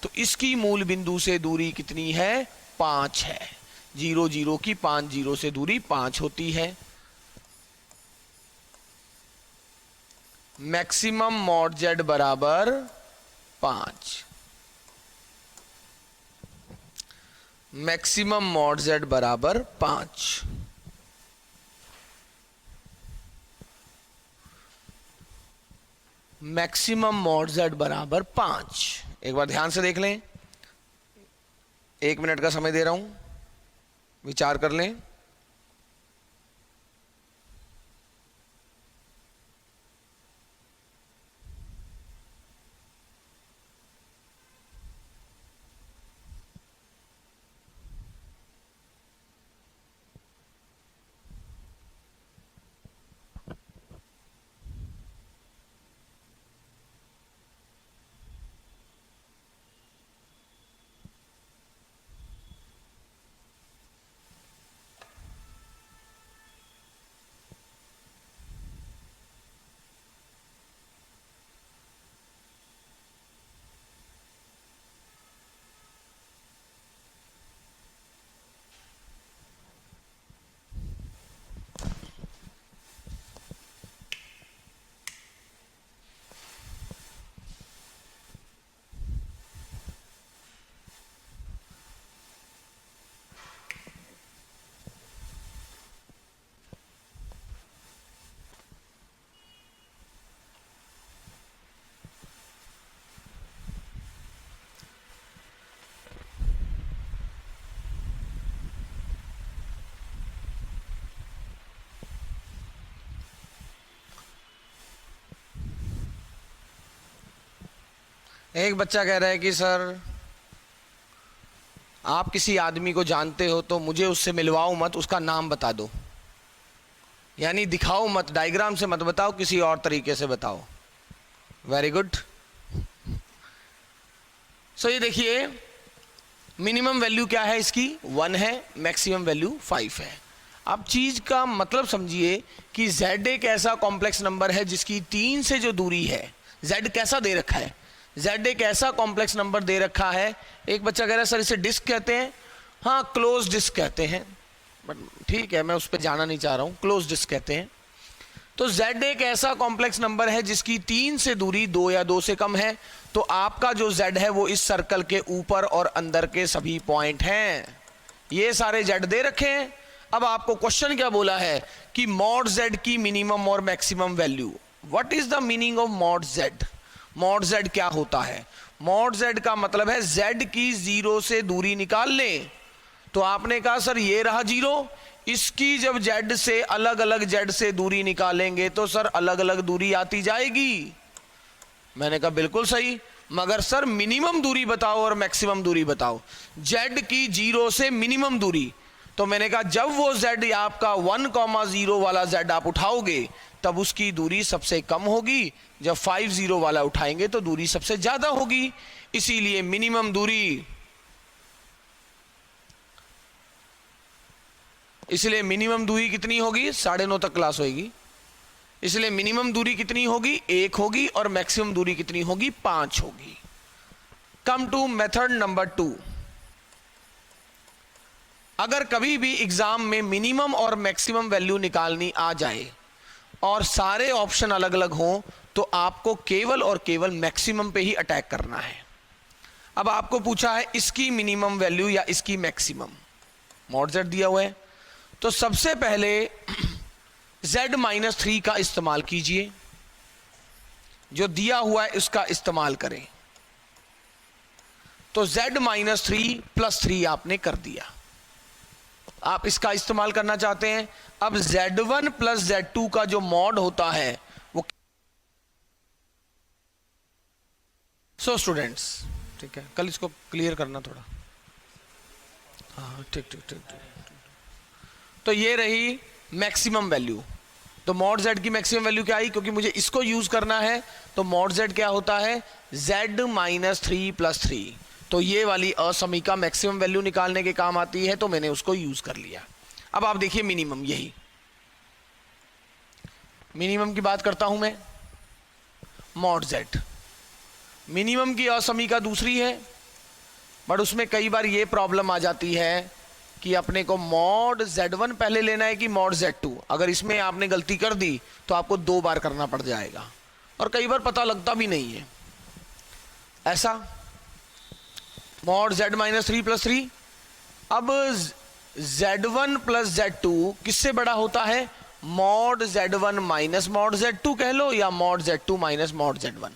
तो इसकी मूल बिंदु से दूरी कितनी है? 5 है। 0 0 की 5 0 से दूरी 5 होती है। मैक्सिमम मॉड जेड बराबर 5। मैक्सिमम मॉड जेड बराबर 5। मैक्सिमम मॉड जेड बराबर 5। एक बार ध्यान से देख लें, 1 मिनट का समय दे रहा हूं, विचार कर लें। एक बच्चा कह रहा है कि सर आप किसी आदमी को जानते हो तो मुझे उससे मिलवाओ मत, उसका नाम बता दो। यानी दिखाओ मत, डायग्राम से मत बताओ, किसी और तरीके से बताओ। Very good. सो ये देखिए मिनिमम वैल्यू क्या है इसकी? 1 है, मैक्सिमम वैल्यू 5 है। अब चीज का मतलब समझिए कि z एक ऐसा कॉम्प्लेक्स नंबर है जिसकी 3 से जो दूरी है, z कैसा दे रखा है? z एक ऐसा कॉम्प्लेक्स नंबर दे रखा है। एक बच्चा कह रहा है सर इसे डिस्क कहते हैं। हाँ, क्लोज डिस्क कहते हैं, बट ठीक है मैं उस पर जाना नहीं चाह रहा हूँ, क्लोज डिस्क कहते हैं। तो z एक ऐसा कॉम्प्लेक्स नंबर है जिसकी 3 से दूरी 2 या 2 से कम है। तो आपका जो z है वो इस सर्कल के ऊपर और अंदर के सभी पॉइंट हैं। ये सारे z दे रखे हैं। अब आपको क्वेश्चन क्या बोला है कि मॉड z की मिनिमम और maximum value. What is the meaning of mod z? Mod z क्या होता है? मॉड z का मतलब है z की 0 से दूरी निकाल लें। तो आपने कहा सर ये रहा 0, इसकी जब z से अलग अलग z से दूरी निकालेंगे तो सर अलग अलग दूरी आती जाएगी। मैंने कहा बिल्कुल सही, मगर सर मिनिमम दूरी बताओ और मैक्सिमम दूरी बताओ। z की 0 से मिनिमम दूरी, तो मैंने कहा जब वो z आपका 1,0 वाला z आप उठाओगे तब उसकी दूरी सबसे कम होगी, जब 50 वाला उठाएंगे तो दूरी सबसे ज्यादा होगी। इसीलिए मिनिमम दूरी, इसलिए मिनिमम दूरी कितनी होगी, 9:30 तक क्लास होगी, इसलिए मिनिमम दूरी कितनी होगी, 1 होगी, और मैक्सिमम दूरी कितनी होगी, 5 होगी। Come to method number 2। अगर कभी भी एग्जाम में मिनिमम और मैक्सिमम वैल्यू निकालनी आ जाए और सारे ऑप्शन अलग अलग हों, तो आपको केवल और केवल मैक्सिमम पे ही अटैक करना है। अब आपको पूछा है इसकी मिनिमम वैल्यू या इसकी मैक्सिमम, मॉड z दिया हुआ है, तो सबसे पहले z-3 का इस्तेमाल कीजिए, जो दिया हुआ है उसका इस्तेमाल करें। तो z-3 + 3 आपने कर दिया, आप इसका इस्तेमाल करना चाहते हैं। अब z1 + z2 का जो मॉड होता है वो, सो स्टूडेंट्स ठीक है, कल इसको क्लियर करना थोड़ा, हाँ ठीक ठीक ठीक ठीक। तो ये रही मैक्सिमम वैल्यू। तो मॉड z की मैक्सिमम वैल्यू क्या आई, क्योंकि मुझे इसको यूज करना है, तो मॉड z क्या होता है, z-3 + 3। तो ये वाली असमीका मैक्सिमम वैल्यू निकालने के काम आती है, तो मैंने उसको यूज कर लिया। अब आप देखिए मिनिमम, यही मिनिमम की बात करता हूं मैं, मॉड z। मिनिमम की असमीका दूसरी है, बट उसमें कई बार ये प्रॉब्लम आ जाती है कि अपने को मॉड z1 पहले लेना है कि मॉड z2। अगर इसमें आपने गलती कर दी तो आपको 2 बार करना पड़ जाएगा, और कई बार पता लगता भी नहीं है। ऐसा मॉड z-3 + 3। अब z1 + z2 किससे बड़ा होता है, मॉड z1 - मॉड z2 कह लो, या मॉड z2 - मॉड z1।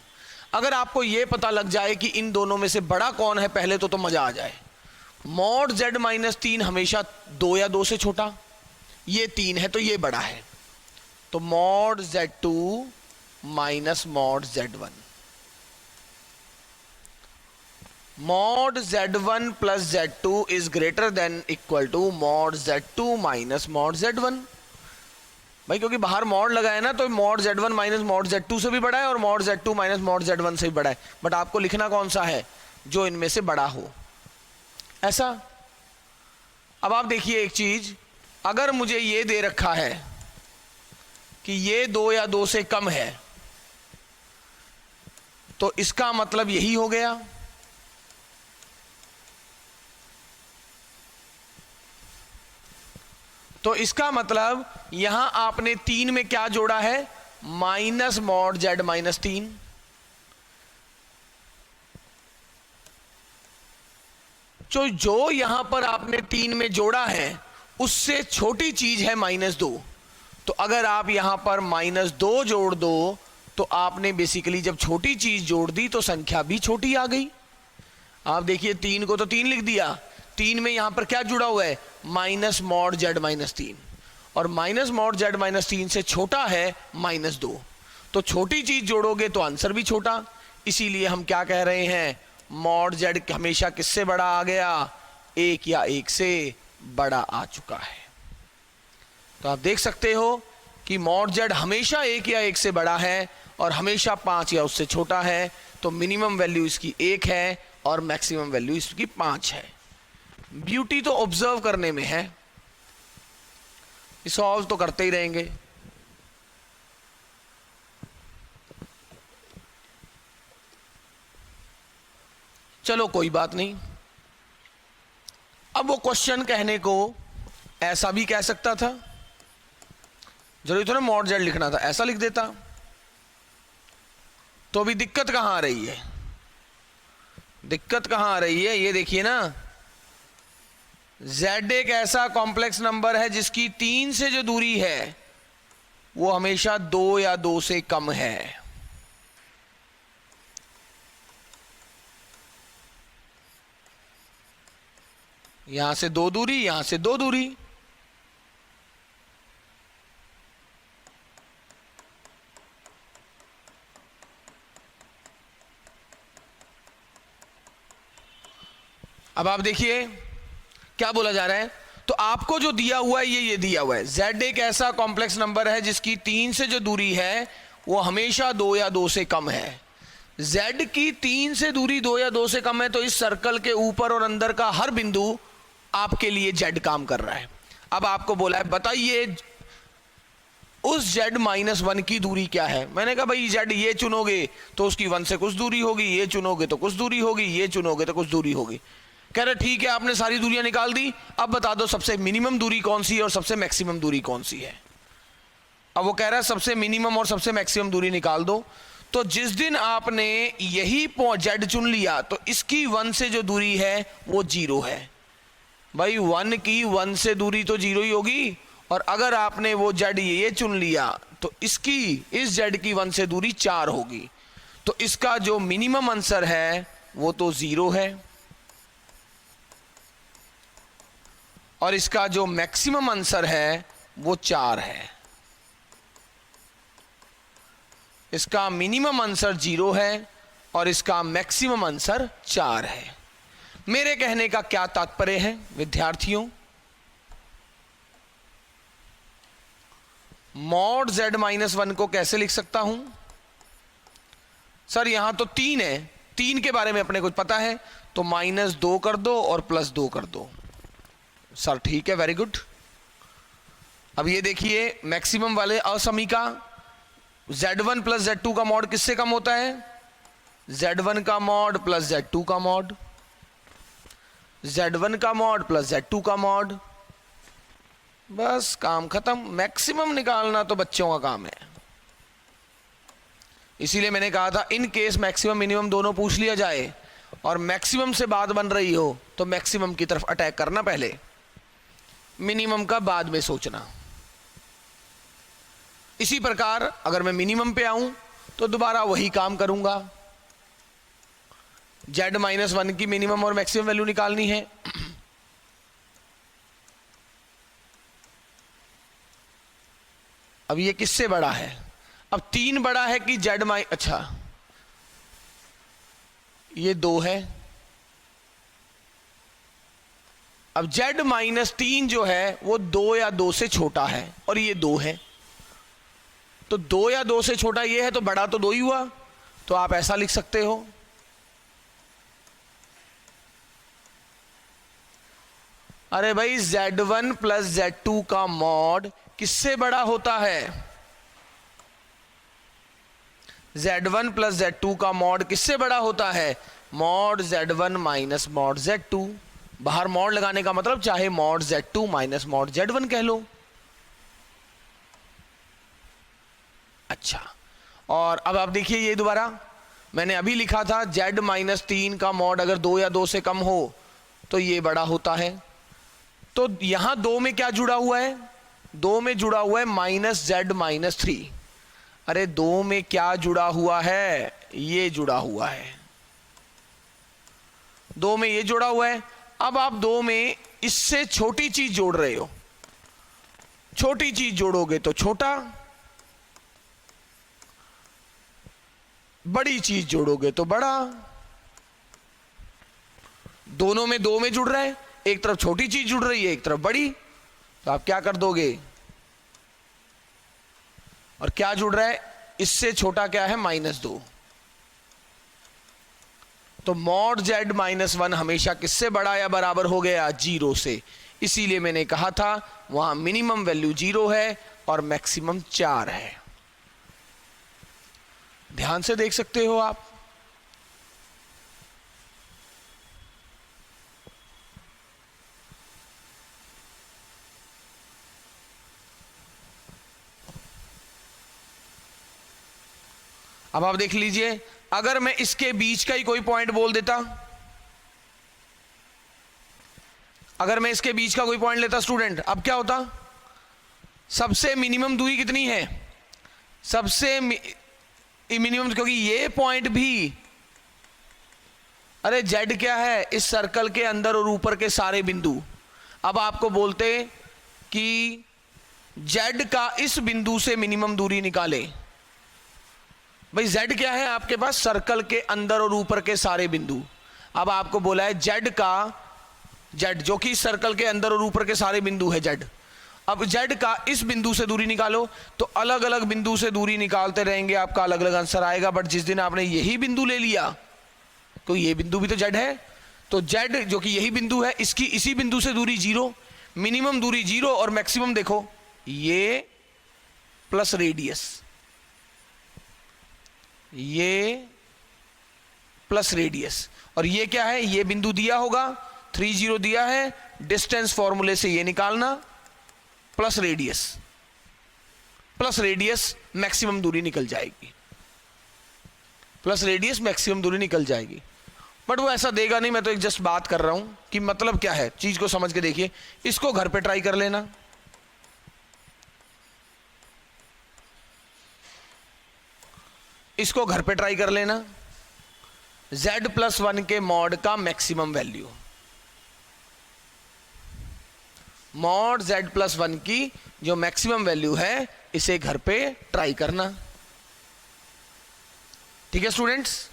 अगर आपको यह पता लग जाए कि इन दोनों में से बड़ा कौन है पहले, तो मजा आ जाए। मॉड z-3 हमेशा 2 या 2 से छोटा, ये 3 है तो ये बड़ा है, तो mod z2 - mod z1। Mod z1 + z2 is greater than equal to mod z2 - mod z1। भाई क्योंकि बाहर मॉड लगा है ना, तो मॉड z1 - मॉड z2 से भी बड़ा है और मॉड z2 - मॉड z1 से भी बड़ा है, बट आपको लिखना कौन सा है, जो इनमें से बड़ा हो। ऐसा। अब आप देखिए एक चीज, अगर मुझे ये दे रखा है कि ये 2 या 2 से कम है, तो इसका मतलब यही हो गया। तो इसका मतलब यहां आपने 3 में क्या जोड़ा है, माइनस मॉड z-3। तो जो यहां पर आपने 3 में जोड़ा है उससे छोटी चीज है -2। तो अगर आप यहां पर -2 जोड़ दो तो आपने बेसिकली जब छोटी चीज जोड़ दी तो संख्या भी छोटी आ गई। आप देखिए 3 को तो 3 लिख दिया, 3 में यहां पर क्या जुड़ा हुआ है, माइनस मॉड z-3, और माइनस मॉड z-3 से छोटा है -2। तो छोटी चीज जोड़ोगे तो आंसर भी छोटा, इसीलिए हम क्या कह रहे हैं, मॉड z हमेशा किससे बड़ा आ गया, 1 या 1 से बड़ा आ चुका है। तो आप देख सकते हो कि मॉड z हमेशा 1 या 1 से बड़ा है और हमेशा 5 या उससे छोटा है। तो मिनिमम वैल्यू इसकी 1 है और मैक्सिमम वैल्यू इसकी 5 है। ब्यूटी तो ऑब्जर्व करने में है, सॉल्व तो करते ही रहेंगे। चलो कोई बात नहीं। अब वो क्वेश्चन कहने को ऐसा भी कह सकता था, जरूरी तो ना मॉड z लिखना था, ऐसा लिख देता। तो अभी दिक्कत कहां आ रही है, दिक्कत कहां आ रही है, ये देखिए ना, z एक ऐसा कॉम्प्लेक्स नंबर है जिसकी 3 से जो दूरी है वो हमेशा 2 या 2 से कम है। यहां से 2 दूरी, यहां से 2 दूरी, अब आप देखिए क्या बोला जा रहा है। तो आपको जो दिया हुआ है ये दिया हुआ है, z एक ऐसा कॉम्प्लेक्स नंबर है जिसकी 3 से जो दूरी है वो हमेशा 2 या 2 से कम है। z की 3 से दूरी 2 या 2 से कम है, तो इस सर्कल के ऊपर और अंदर का हर बिंदु आपके लिए z काम कर रहा है। अब आपको बोला है बताइए उस z -1 की दूरी क्या है। मैंने कहा भाई z ये चुनोगे तो उसकी 1 से कुछ दूरी होगी, ये चुनोगे तो कुछ दूरी होगी, ये चुनोगे तो कुछ दूरी होगी। कह रहे ठीक है, आपने सारी दूरियां निकाल दी, अब बता दो सबसे मिनिमम दूरी कौन सी है और सबसे मैक्सिमम दूरी कौन सी है। अब वो कह रहा है सबसे मिनिमम और सबसे मैक्सिमम दूरी निकाल दो। तो जिस दिन आपने यही z चुन लिया तो इसकी 1 से जो दूरी है वो 0 है। भाई 1 की 1 से दूरी तो 0 ही होगी, और अगर आपने वो z ये चुन लिया तो इसकी इस z की 1 से दूरी 4 होगी। तो इसका जो मिनिमम आंसर है वो तो 0 है, और इसका जो मैक्सिमम आंसर है वो 4 है। इसका मिनिमम आंसर 0 है और इसका मैक्सिमम आंसर 4 है। मेरे कहने का क्या तात्पर्य है विद्यार्थियों, मॉड z -1 को कैसे लिख सकता हूं। सर यहां तो 3 है, 3 के बारे में अपने कुछ पता है, तो -2 कर दो और +2 कर दो। सर ठीक है, वेरी गुड। अब ये देखिए मैक्सिमम वाले असमीका z1 + z2 का मॉड किससे कम होता है, z1 का मॉड + z2 का मॉड, z1 का मॉड + z2 का मॉड, बस काम खत्म। मैक्सिमम निकालना तो बच्चों का काम है, इसीलिए मैंने कहा था इन केस मैक्सिमम मिनिमम दोनों पूछ लिया जाए और मैक्सिमम से बात बन रही हो तो मैक्सिमम की तरफ अटैक करना पहले, मिनिमम का बाद में सोचना। इसी प्रकार अगर मैं मिनिमम पे आऊं तो दोबारा वही काम करूंगा, z -1 की मिनिमम और मैक्सिमम वैल्यू निकालनी है। अब ये किससे बड़ा है, अब 3 बड़ा है कि अच्छा ये 2 है। अब z -3 जो है वो 2 या 2 से छोटा है और ये 2 है, तो 2 या 2 से छोटा ये है तो बड़ा तो 2 ही हुआ। तो आप ऐसा लिख सकते हो, अरे भाई z1 + z2 का मॉड किससे बड़ा होता है, z1 + z2 का मॉड किससे बड़ा होता है, मॉड z1 - मॉड z2। बाहर मॉड लगाने का मतलब चाहे मॉड z2 - मॉड z1 कह लो। अच्छा, और अब आप देखिए ये दोबारा मैंने अभी लिखा था z -3 का मॉड अगर 2 या 2 से कम हो तो ये बड़ा होता है। तो यहां 2 में क्या जुड़ा हुआ है, 2 में जुड़ा हुआ है -z -3। अरे 2 में क्या जुड़ा हुआ है, ये जुड़ा हुआ है, 2 में ये जुड़ा हुआ है। अब आप 2 में इससे छोटी चीज जोड़ रहे हो, छोटी चीज जोड़ोगे तो छोटा, बड़ी चीज जोड़ोगे तो बड़ा। दोनों में 2 में जुड़ रहा है, एक तरफ छोटी चीज जुड़ रही है एक तरफ बड़ी, तो आप क्या कर दोगे, और क्या जुड़ रहा है, इससे छोटा क्या है -2। तो मॉड z -1 हमेशा किससे बड़ा या बराबर हो गया, 0 से। इसीलिए मैंने कहा था वहां मिनिमम वैल्यू 0 है और मैक्सिमम 4 है। ध्यान से देख सकते हो आप। अब आप देख लीजिए, अगर मैं इसके बीच का ही कोई पॉइंट बोल देता, अगर मैं इसके बीच का कोई पॉइंट लेता स्टूडेंट, अब क्या होता, सबसे मिनिमम दूरी कितनी है, सबसे मिनिमम, क्योंकि ये पॉइंट भी, अरे z क्या है, इस सर्कल के अंदर और ऊपर के सारे बिंदु। अब आपको बोलते कि z का इस बिंदु से मिनिमम दूरी निकाले। भाई z क्या है आपके पास, सर्कल के अंदर और ऊपर के सारे बिंदु। अब आपको बोला है z का जेड, जो कि इस सर्कल के अंदर और ऊपर के सारे बिंदु है जेड। अब जेड का इस बिंदु से दूरी निकालो, तो अलग अलग बिंदु से दूरी निकालते रहेंगे, आपका अलग अलग आंसर आएगा। बट जिस दिन आपने यही बिंदु ले लिया, तो ये बिंदु भी तो जेड है, तो जेड जो कि यही बिंदु है, इसकी इसी बिंदु से दूरी 0, मिनिमम दूरी 0 और मैक्सिमम देखो ये प्लस रेडियस, ये प्लस रेडियस, और ये क्या है, ये बिंदु दिया होगा 30 दिया है, डिस्टेंस फॉर्मूले से ये निकालना प्लस रेडियस मैक्सिमम दूरी निकल जाएगी, प्लस रेडियस मैक्सिमम दूरी निकल जाएगी। बट वो ऐसा देगा नहीं, मैं तो एक जस्ट बात कर रहा हूं कि मतलब क्या है, चीज को समझ के देखिए। इसको घर पे ट्राई कर लेना, इसको घर पे ट्राई कर लेना, z+1 के मॉड का मैक्सिमम वैल्यू, मॉड z+1 की जो मैक्सिमम वैल्यू है, इसे घर पे ट्राई करना। ठीक है स्टूडेंट्स,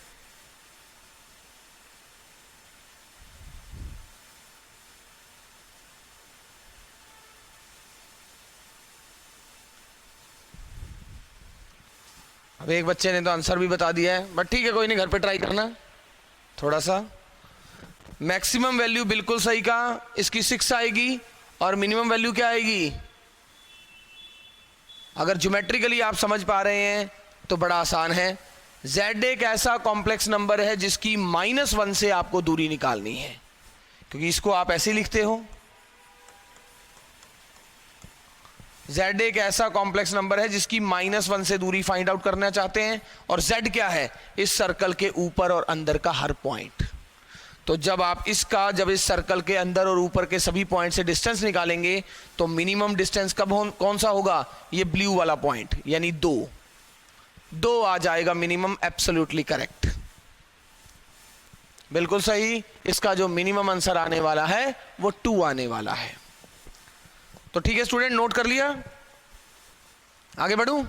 अब एक बच्चे ने तो आंसर भी बता दिया है, बट ठीक है कोई नहीं, घर पे ट्राई करना थोड़ा सा। मैक्सिमम वैल्यू बिल्कुल सही कहा, इसकी 6 आएगी, और मिनिमम वैल्यू क्या आएगी। अगर ज्योमेट्रिकली आप समझ पा रहे हैं तो बड़ा आसान है। z एक ऐसा कॉम्प्लेक्स नंबर है जिसकी -1 से आपको दूरी निकालनी है, क्योंकि इसको आप ऐसे लिखते हो, z एक ऐसा कॉम्प्लेक्स नंबर है जिसकी -1 से दूरी फाइंड आउट करना चाहते हैं, और z क्या है, इस सर्कल के ऊपर और अंदर का हर पॉइंट। तो जब इस सर्कल के अंदर और ऊपर के सभी पॉइंट से डिस्टेंस निकालेंगे, तो मिनिमम डिस्टेंस कौन सा होगा, ये ब्लू वाला पॉइंट, यानी 2 आ जाएगा मिनिमम। एब्सोल्युटली करेक्ट, बिल्कुल सही। इसका जो मिनिमम आंसर आने वाला है वो 2 आने वाला है। तो ठीक है स्टूडेंट, नोट कर लिया, आगे बढ़ूं।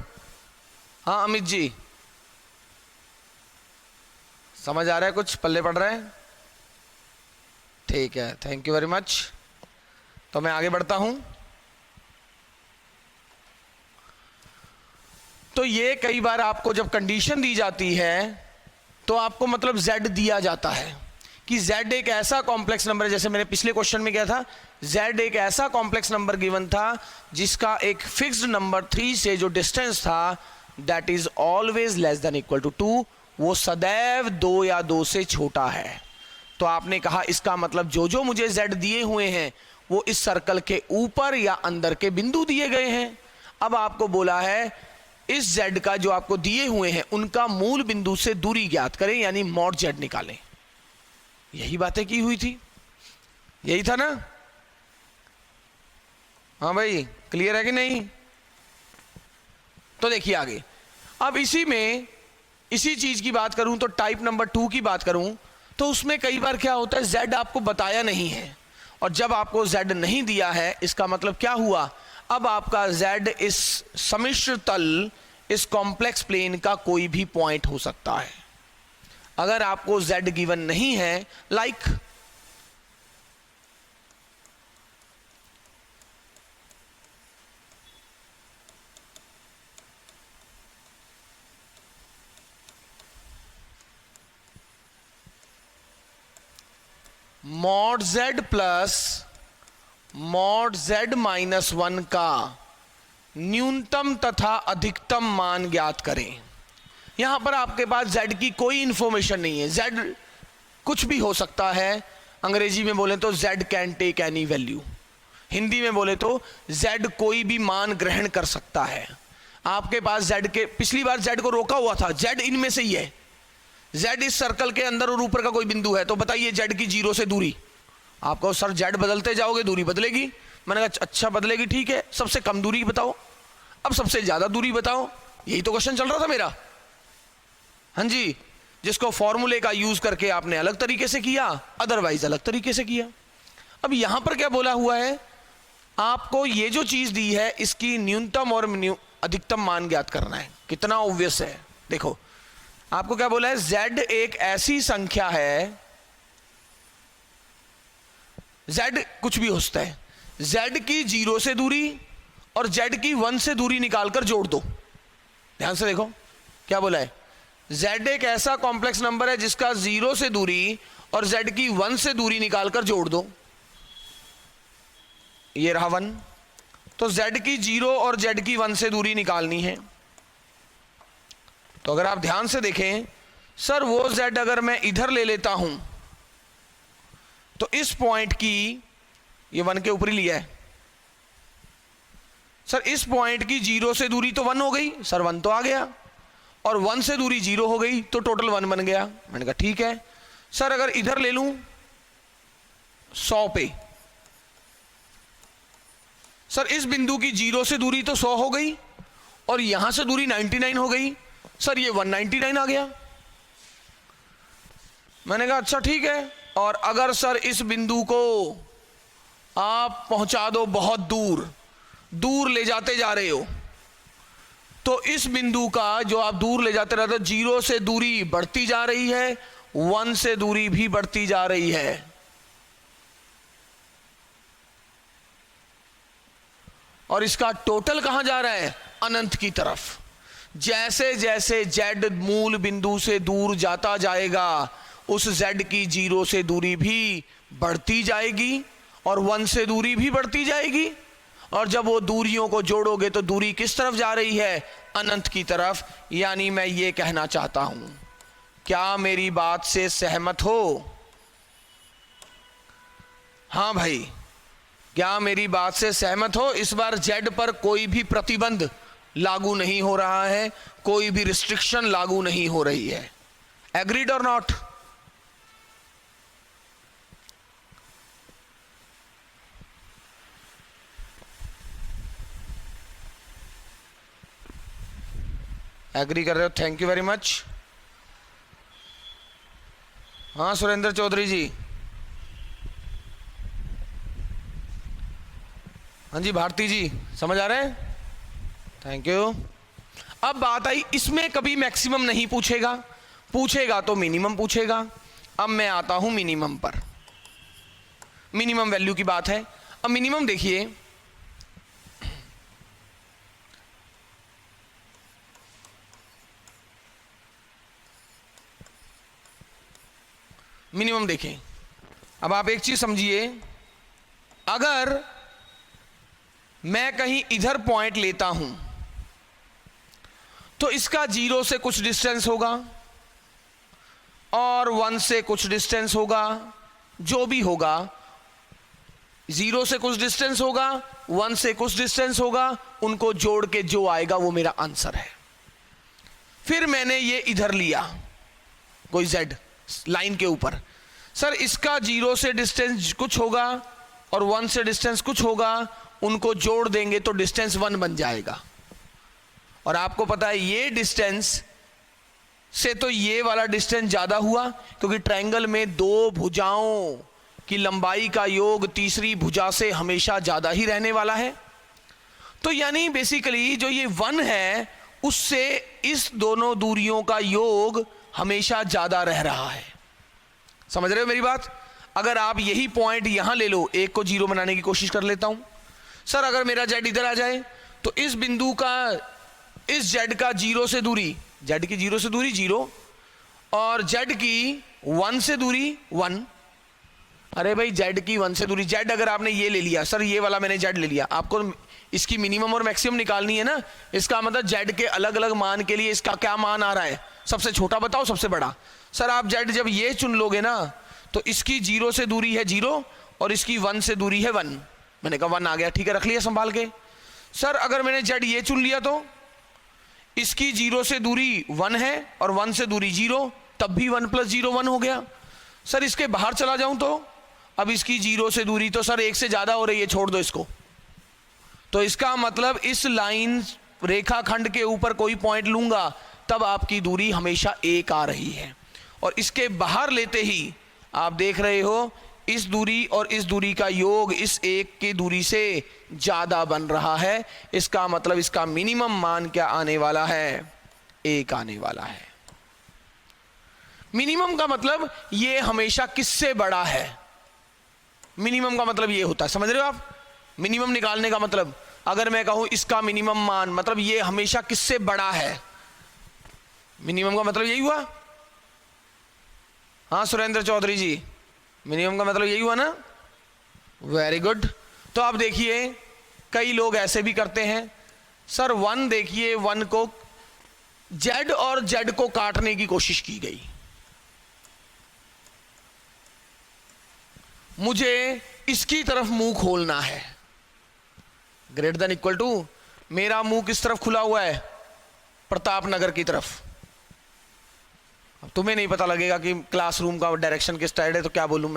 हाँ अमित जी, समझ आ रहा है, कुछ पल्ले पड़ रहा है, ठीक है, थैंक यू वेरी मच। तो मैं आगे बढ़ता हूं। तो ये कई बार आपको जब कंडीशन दी जाती है, तो आपको मतलब z दिया जाता है कि z एक ऐसा कॉम्प्लेक्स नंबर है, जैसे मैंने पिछले क्वेश्चन में किया था, z एक ऐसा कॉम्प्लेक्स नंबर गिवन था जिसका एक फिक्स्ड नंबर 3 से जो डिस्टेंस था, that is always less than equal to 2, वो सदैव 2 या 2 से छोटा है। तो आपने कहा इसका मतलब जो मुझे z दिए हुए हैं वो इस सर्कल के ऊपर या अंदर के बिंदु दिए गए हैं। अब आपको बोला है इस z का जो आपको दिए हुए हैं उनका मूल बिंदु से दूरी ज्ञात करें, यानी मॉड z निकालें। यही बातें की हुई थी, यही था ना। हाँ भाई, क्लियर है कि नहीं। तो देखिए आगे, अब इसी चीज की बात करूं तो टाइप नंबर 2 की बात करूं, तो उसमें कई बार क्या होता है, z आपको बताया नहीं है, और जब आपको z नहीं दिया है, इसका मतलब क्या हुआ, अब आपका z इस सम्मिश्र तल, इस कॉम्प्लेक्स प्लेन का कोई भी पॉइंट हो सकता है। अगर आपको z गिवन नहीं है, like mod z plus mod z -1 का न्यूनतम तथा अधिकतम मान ज्ञात करें। यहां पर आपके पास z की कोई इंफॉर्मेशन नहीं है, z कुछ भी हो सकता है। अंग्रेजी में बोले तो z can take any value, Hindi में बोले तो z कोई भी मान ग्रहण कर सकता है। आपके पास z के, पिछली बार z को रोका हुआ था, z इनमें से ही है, z इस सर्कल के अंदर और ऊपर का कोई बिंदु है, तो बताइए z की 0 से दूरी। आपको सर z बदलते जाओगे दूरी बदलेगी, मैंने कहा अच्छा बदलेगी, ठीक है, सबसे कम दूरी बताओ, अब सबसे ज्यादा दूरी बताओ, यही तो क्वेश्चन चल रहा था मेरा। हाँ जी, जिसको फॉर्मूले का यूज करके आपने अलग तरीके से किया, अदरवाइज अलग तरीके से किया। अब यहां पर क्या बोला हुआ है, आपको ये जो चीज दी है इसकी न्यूनतम और अधिकतम मान ज्ञात करना है। कितना ऑब्वियस है, देखो आपको क्या बोला है, z एक ऐसी संख्या है z कुछ भी हो सकता है, z की 0 से दूरी और z की 1 से दूरी निकालकर जोड़ दो। ध्यान से देखो क्या बोला है, z एक ऐसा कॉम्प्लेक्स नंबर है जिसका 0 से दूरी और z की 1 से दूरी निकालकर जोड़ दो। ये रहा 1, तो z की 0 और z की 1 से दूरी निकालनी है। तो अगर आप ध्यान से देखें, सर वो z अगर मैं इधर ले लेता हूं तो इस पॉइंट की, ये 1 के ऊपर ही लिया है सर, इस पॉइंट की 0 से दूरी तो 1 हो गई सर, 1 तो आ गया, और 1 से दूरी 0 हो गई तो टोटल 1 बन गया। मैंने कहा ठीक है सर, अगर इधर ले लूं 100 पे, सर इस बिंदु की 0 से दूरी तो 100 हो गई और यहां से दूरी 99 हो गई सर, ये 199 आ गया। मैंने कहा अच्छा ठीक है, और अगर सर इस बिंदु को आप पहुंचा दो बहुत दूर, दूर ले जाते जा रहे हो, तो इस बिंदु का जो आप दूर ले जाते रहते हो, 0 से दूरी बढ़ती जा रही है, 1 से दूरी भी बढ़ती जा रही है। और इसका टोटल कहां जा रहा है, अनंत की तरफ। जैसे जैसे z मूल बिंदु से दूर जाता जाएगा, उस z की 0 से दूरी भी बढ़ती जाएगी और 1 से दूरी भी बढ़ती जाएगी, और जब वो दूरियों को जोड़ोगे तो दूरी किस तरफ जा रही है, अनंत की तरफ। यानी मैं ये कहना चाहता हूं, क्या मेरी बात से सहमत हो? हां भाई, क्या मेरी बात से सहमत हो? इस बार z पर कोई भी प्रतिबंध लागू नहीं हो रहा है, कोई भी रिस्ट्रिक्शन लागू नहीं हो रही है। एग्रीड और नॉट? एग्री कर रहे हो, थैंक यू वेरी मच। हाँ सुरेंद्र चौधरी जी, हाँ जी भारती जी, समझ आ रहे हैं, थैंक यू। अब बात आई, इसमें कभी मैक्सिमम नहीं पूछेगा, पूछेगा तो मिनिमम पूछेगा। अब मैं आता हूं मिनिमम पर, मिनिमम वैल्यू की बात है। अब मिनिमम देखिए, मिनिमम देखें। अब आप एक चीज समझिए, अगर मैं कहीं इधर पॉइंट लेता हूं तो इसका 0 से कुछ डिस्टेंस होगा और 1 से कुछ डिस्टेंस होगा, जो भी होगा 0 से कुछ डिस्टेंस होगा, 1 से कुछ डिस्टेंस होगा, उनको जोड़ के जो आएगा वो मेरा आंसर है। फिर मैंने ये इधर लिया कोई z लाइन के ऊपर, सर इसका 0 से डिस्टेंस कुछ होगा और 1 से डिस्टेंस कुछ होगा, उनको जोड़ देंगे तो डिस्टेंस 1 बन जाएगा। और आपको पता है ये डिस्टेंस से तो ये वाला डिस्टेंस ज्यादा हुआ, क्योंकि ट्रायंगल में 2 भुजाओं की लंबाई का योग तीसरी भुजा से हमेशा ज्यादा ही रहने वाला है। तो यानी बेसिकली जो ये 1 है उससे इस दोनों दूरियों का योग हमेशा ज्यादा रह रहा है। समझ रहे हो मेरी बात? अगर आप यही पॉइंट यहां ले लो, एक को 0 बनाने की कोशिश कर लेता हूं। सर अगर मेरा z इधर आ जाए तो इस बिंदु का, इस z का 0 से दूरी, z की 0 से दूरी 0 और z की 1 से दूरी 1। अरे भाई z की 1 से दूरी, z अगर आपने ये ले लिया, सर ये वाला मैंने z ले लिया, आपको इसकी मिनिमम और मैक्सिमम निकालनी है ना। इसका मतलब z के अलग अलग मान के लिए इसका क्या मान आ रहा है, सबसे छोटा बताओ सबसे बड़ा। सर आप z जब ये चुन लोगे ना तो इसकी 0 से दूरी है 0 और इसकी 1 से दूरी है 1। मैंने कहा 1 आ गया, ठीक है रख लिया संभाल के। सर अगर मैंने z ये चुन लिया तो इसकी 0 से दूरी 1 है और 1 से दूरी 0, तब भी 1 + 0 1 हो गया। सर इसके बाहर चला जाऊं तो अब इसकी 0 से दूरी तो सर 1 से ज्यादा हो रही है, छोड़ दो इसको। तो इसका मतलब इस लाइन रेखाखंड के ऊपर कोई पॉइंट लूंगा तब आपकी दूरी हमेशा 1 आ रही है, और इसके बाहर लेते ही आप देख रहे हो इस दूरी और इस दूरी का योग इस 1 की दूरी से ज्यादा बन रहा है। इसका मतलब इसका मिनिमम मान क्या आने वाला है, 1 आने वाला है। मिनिमम का मतलब ये हमेशा किससे बड़ा है, मिनिमम का मतलब ये होता है, समझ रहे हो आप? मिनिमम निकालने का मतलब, अगर मैं कहूं इसका मिनिमम मान, मतलब ये हमेशा किससे बड़ा है, मिनिमम का मतलब यही हुआ। हाँ सुरेंद्र चौधरी जी, मिनिमम का मतलब यही हुआ ना, वेरी गुड। तो आप देखिए कई लोग ऐसे भी करते हैं, सर 1 देखिए, 1 को z और z को काटने की कोशिश की गई, मुझे इसकी तरफ मुंह खोलना है, ग्रेटर देन इक्वल टू, मेरा मुंह किस तरफ खुला हुआ है, प्रताप नगर की तरफ। अब तुम्हें नहीं पता लगेगा कि क्लासरूम का डायरेक्शन किस साइड है, तो क्या बोलूं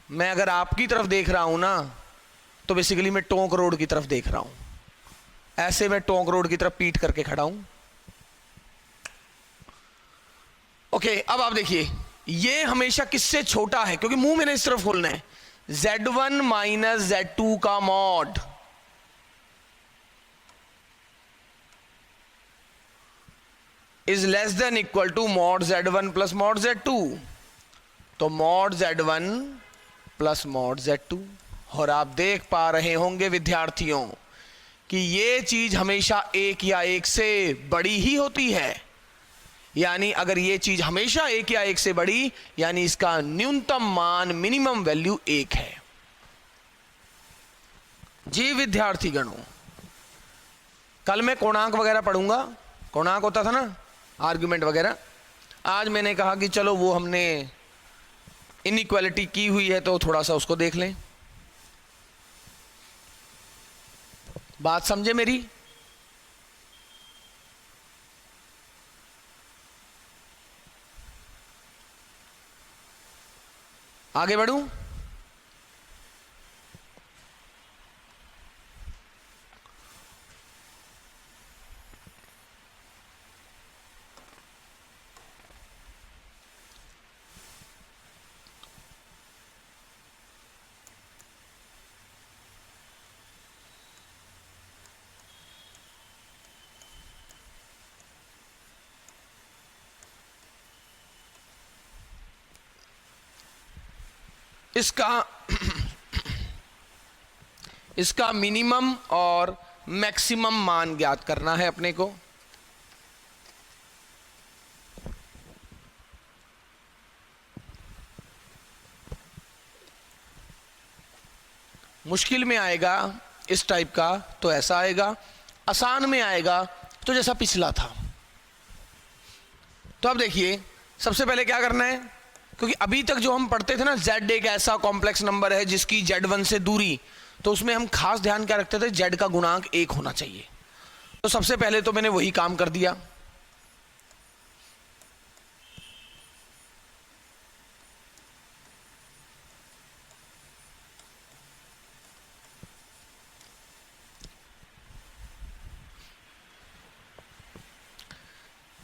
मैं अगर आपकी तरफ देख रहा हूं ना, तो बेसिकली मैं टोंक रोड की तरफ देख रहा हूं, ऐसे मैं टोंक रोड की तरफ पीठ करके खड़ा हूं। ओके, अब आप देखिए ये हमेशा किससे छोटा है, क्योंकि मुंह मैंने इस तरफ खोलना है, z1 माइनस z2 का mod is less than equal to mod z1 plus mod z2, तो mod z1 plus mod z2। और आप देख पा रहे होंगे विद्यार्थियों कि ये चीज हमेशा 1 या 1 से बड़ी ही होती है, यानी अगर ये चीज हमेशा 1 या 1 से बड़ी, यानी इसका न्यूनतम मान मिनिमम वैल्यू 1 है। जी विद्यार्थी गणों, कल मैं कोणांक वगैरह पढ़ूंगा, कोणांक होता था ना, आर्गुमेंट वगैरह। आज मैंने कहा कि चलो वो हमने इनइक्वालिटी की हुई है तो थोड़ा सा उसको देख लें। बात समझे मेरी? आगे बढ़ूं? इसका मिनिमम और मैक्सिमम मान ज्ञात करना है अपने को। मुश्किल में आएगा इस टाइप का तो ऐसा आएगा, आसान में आएगा तो जैसा पिछला था। तो अब देखिए सबसे पहले क्या करना है, क्योंकि अभी तक जो हम पढ़ते थे ना, z एक ऐसा कॉम्प्लेक्स नंबर है जिसकी z1 से दूरी, तो उसमें हम खास ध्यान क्या रखते थे, z का गुणांक 1 होना चाहिए। तो सबसे पहले तो मैंने वही काम कर दिया।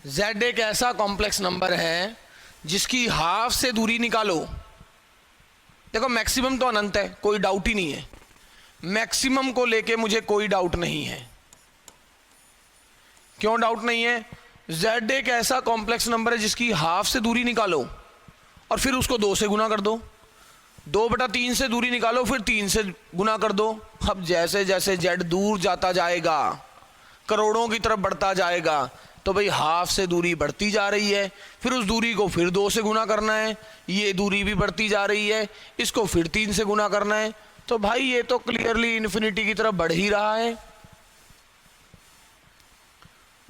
z एक ऐसा कॉम्प्लेक्स नंबर है जिसकी हाफ से दूरी निकालो। देखो मैक्सिमम तो अनंत है, कोई डाउट ही नहीं है, मैक्सिमम को लेके मुझे कोई डाउट नहीं है। क्यों डाउट नहीं है? z एक ऐसा कॉम्प्लेक्स नंबर है जिसकी हाफ से दूरी निकालो और फिर उसको 2 से गुना कर दो, 2/3 से दूरी निकालो फिर 3 से गुना कर दो। अब जैसे जैसे z दूर जाता जाएगा, करोड़ों की तरफ बढ़ता जाएगा, तो भाई हाफ से दूरी बढ़ती जा रही है, फिर उस दूरी को फिर 2 से गुना करना है, ये दूरी भी बढ़ती जा रही है, इसको फिर 3 से गुना करना है, तो भाई ये तो क्लियरली इन्फिनिटी की तरफ बढ़ ही रहा है।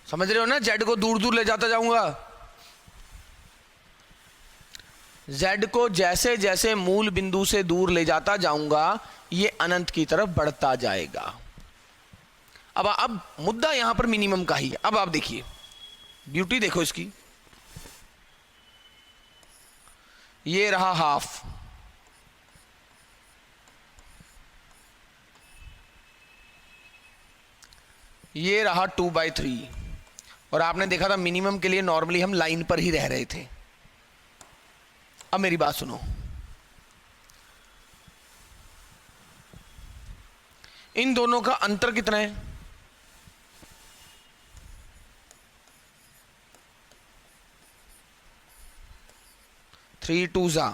समझ रहे हो ना, z को दूर दूर ले जाता जाऊंगा, z को जैसे जैसे मूल बिंदु से दूर ले जाता जाऊंगा ये अनंत की तरफ बढ़ता जाएगा। अब मुद्दा यहां पर मिनिमम का ही है। अब आप देखिए ब्यूटी, देखो इसकी, ये रहा हाफ, ये रहा 2/3, और आपने देखा था मिनिमम के लिए नॉर्मली हम लाइन पर ही रह रहे थे। अब मेरी बात सुनो, इन दोनों का अंतर कितना है? 3 2 जा